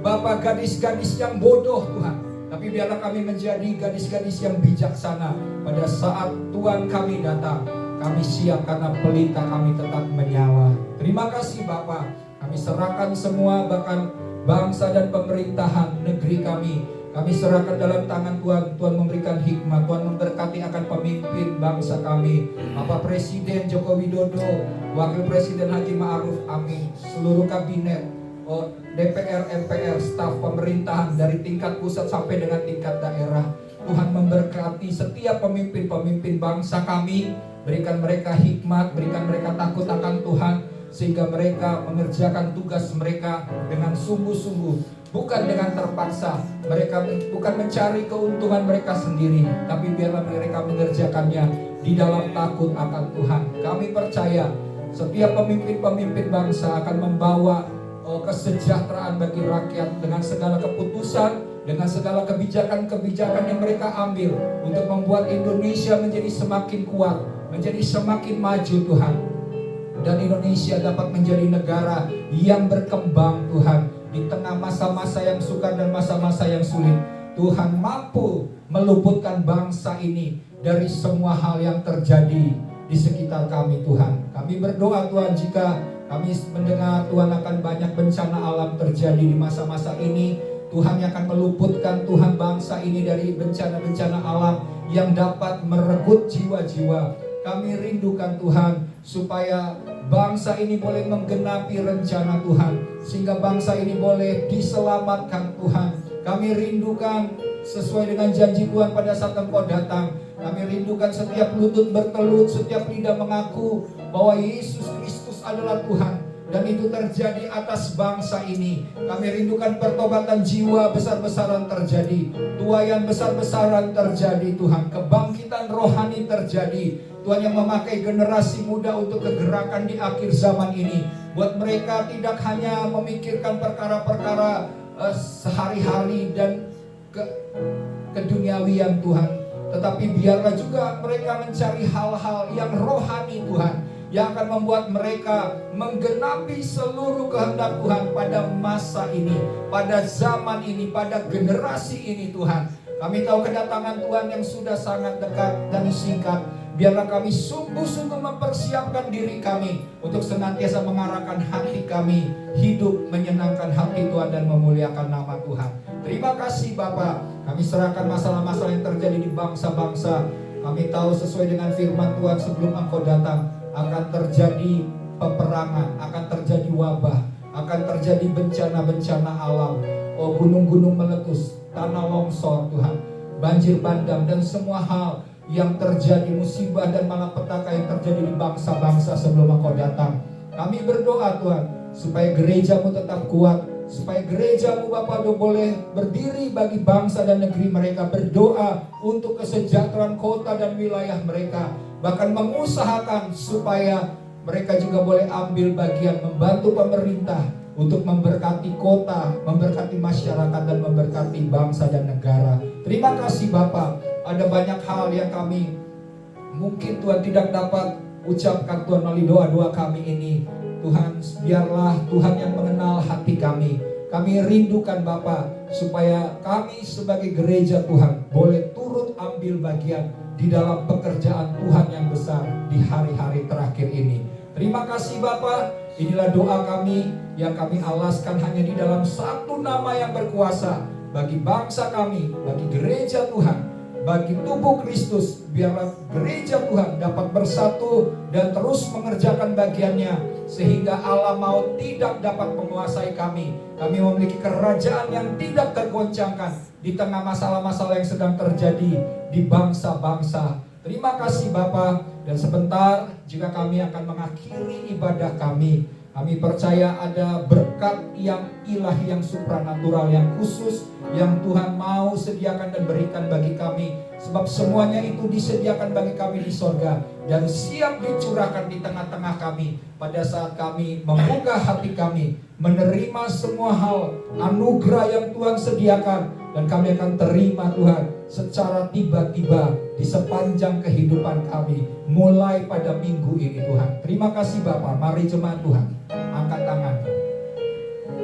Bapa gadis-gadis yang bodoh Tuhan, tapi biarlah kami menjadi gadis-gadis yang bijaksana pada saat Tuhan kami datang. Kami siap karena pelita kami tetap menyala. Terima kasih Bapa. Kami serahkan semua bahkan bangsa dan pemerintahan negeri kami. Kami serahkan dalam tangan Tuhan. Tuhan memberikan hikmat, Tuhan memberkati akan pemimpin bangsa kami, Bapak Presiden Joko Widodo, Wakil Presiden Haji Ma'ruf Amin, seluruh kabinet, DPR, MPR, staf pemerintahan dari tingkat pusat sampai dengan tingkat daerah. Tuhan memberkati setiap pemimpin-pemimpin bangsa kami, berikan mereka hikmat, berikan mereka takut akan Tuhan, sehingga mereka mengerjakan tugas mereka dengan sungguh-sungguh, bukan dengan terpaksa. Mereka bukan mencari keuntungan mereka sendiri, tapi biarlah mereka mengerjakannya di dalam takut akan Tuhan. Kami percaya setiap pemimpin-pemimpin bangsa akan membawa kesejahteraan bagi rakyat dengan segala keputusan, dengan segala kebijakan-kebijakan yang mereka ambil untuk membuat Indonesia menjadi semakin kuat, menjadi semakin maju Tuhan. Dan Indonesia dapat menjadi negara yang berkembang Tuhan. Di tengah masa-masa yang sukar dan masa-masa yang sulit, Tuhan mampu meluputkan bangsa ini dari semua hal yang terjadi di sekitar kami Tuhan. Kami berdoa Tuhan, jika kami mendengar Tuhan akan banyak bencana alam terjadi di masa-masa ini, Tuhan yang akan meluputkan Tuhan bangsa ini dari bencana-bencana alam yang dapat merenggut jiwa-jiwa. Kami rindukan Tuhan supaya bangsa ini boleh menggenapi rencana Tuhan, sehingga bangsa ini boleh diselamatkan Tuhan. Kami rindukan sesuai dengan janji Tuhan pada saat Engkau datang. Kami rindukan setiap lutut bertelut, setiap lidah mengaku bahwa Yesus Kristus adalah Tuhan, dan itu terjadi atas bangsa ini. Kami rindukan pertobatan jiwa besar-besaran terjadi, tuaian besar-besaran terjadi Tuhan, kebangkitan rohani terjadi. Tuhan yang memakai generasi muda untuk kegerakan di akhir zaman ini, buat mereka tidak hanya memikirkan perkara-perkara sehari-hari dan keduniawian Tuhan, tetapi biarlah juga mereka mencari hal-hal yang rohani Tuhan, yang akan membuat mereka menggenapi seluruh kehendak Tuhan pada masa ini, pada zaman ini, pada generasi ini Tuhan. Kami tahu kedatangan Tuhan yang sudah sangat dekat dan singkat. Biarlah kami sungguh-sungguh mempersiapkan diri kami untuk senantiasa mengarahkan hati kami hidup menyenangkan hati Tuhan dan memuliakan nama Tuhan. Terima kasih Bapa. Kami serahkan masalah-masalah yang terjadi di bangsa-bangsa. Kami tahu sesuai dengan firman Tuhan, sebelum Engkau datang akan terjadi peperangan, akan terjadi wabah, akan terjadi bencana-bencana alam. Gunung-gunung meletus, tanah longsor Tuhan, banjir bandang, dan semua hal yang terjadi, musibah dan malapetaka yang terjadi di bangsa-bangsa sebelum Engkau datang. Kami berdoa Tuhan, supaya gereja-Mu tetap kuat, supaya gereja-Mu Bapa boleh berdiri bagi bangsa dan negeri mereka, berdoa untuk kesejahteraan kota dan wilayah mereka, bahkan mengusahakan supaya mereka juga boleh ambil bagian membantu pemerintah untuk memberkati kota, memberkati masyarakat, dan memberkati bangsa dan negara. Terima kasih Bapa. Ada banyak hal yang kami mungkin Tuhan tidak dapat ucapkan Tuhan melalui doa-doa kami ini. Tuhan, biarlah Tuhan yang mengenal hati kami. Kami rindukan Bapa, supaya kami sebagai gereja Tuhan boleh turut ambil bagian di dalam pekerjaan Tuhan yang besar di hari-hari terakhir ini. Terima kasih Bapa. Inilah doa kami yang kami alaskan hanya di dalam satu nama yang berkuasa bagi bangsa kami, bagi gereja Tuhan, bagi tubuh Kristus. Biarlah gereja Tuhan dapat bersatu dan terus mengerjakan bagiannya, sehingga Allah maut tidak dapat menguasai kami. Kami memiliki kerajaan yang tidak tergoncangkan di tengah masalah-masalah yang sedang terjadi di bangsa-bangsa. Terima kasih Bapa. Dan sebentar juga kami akan mengakhiri ibadah kami. Kami percaya ada berkat yang ilahi, yang supranatural, yang khusus, yang Tuhan mau sediakan dan berikan bagi kami. Sebab semuanya itu disediakan bagi kami di sorga dan siap dicurahkan di tengah-tengah kami pada saat kami membuka hati kami, menerima semua hal anugerah yang Tuhan sediakan. Dan kami akan terima Tuhan secara tiba-tiba di sepanjang kehidupan kami, mulai pada minggu ini Tuhan. Terima kasih Bapak. Mari jemaat Tuhan, angkat tangan,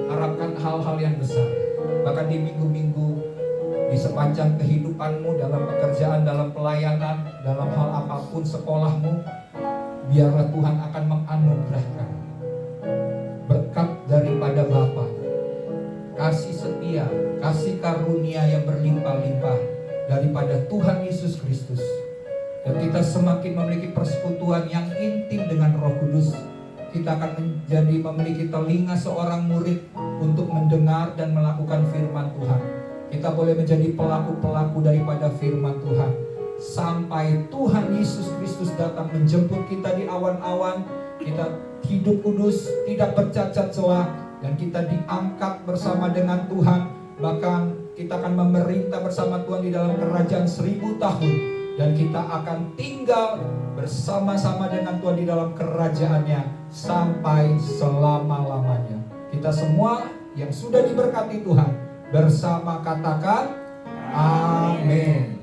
harapkan hal-hal yang besar. Bahkan di minggu-minggu, di sepanjang kehidupanmu, dalam pekerjaan, dalam pelayanan, dalam hal apapun, sekolahmu, biarlah Tuhan akan menganugerahkan berkat daripada Bapa, kasih setia, kasih karunia yang berlimpah-limpah daripada Tuhan Yesus Kristus. Dan kita semakin memiliki persekutuan yang intim dengan Roh Kudus, kita akan menjadi memiliki telinga seorang murid untuk mendengar dan melakukan firman Tuhan. Kita boleh menjadi pelaku-pelaku daripada firman Tuhan sampai Tuhan Yesus Kristus datang menjemput kita di awan-awan. Kita hidup kudus, tidak bercacat celah, dan kita diangkat bersama dengan Tuhan. Bahkan kita akan memerintah bersama Tuhan di dalam kerajaan 1000 tahun. Dan kita akan tinggal bersama-sama dengan Tuhan di dalam kerajaannya sampai selama-lamanya. Kita semua yang sudah diberkati Tuhan bersama katakan amin.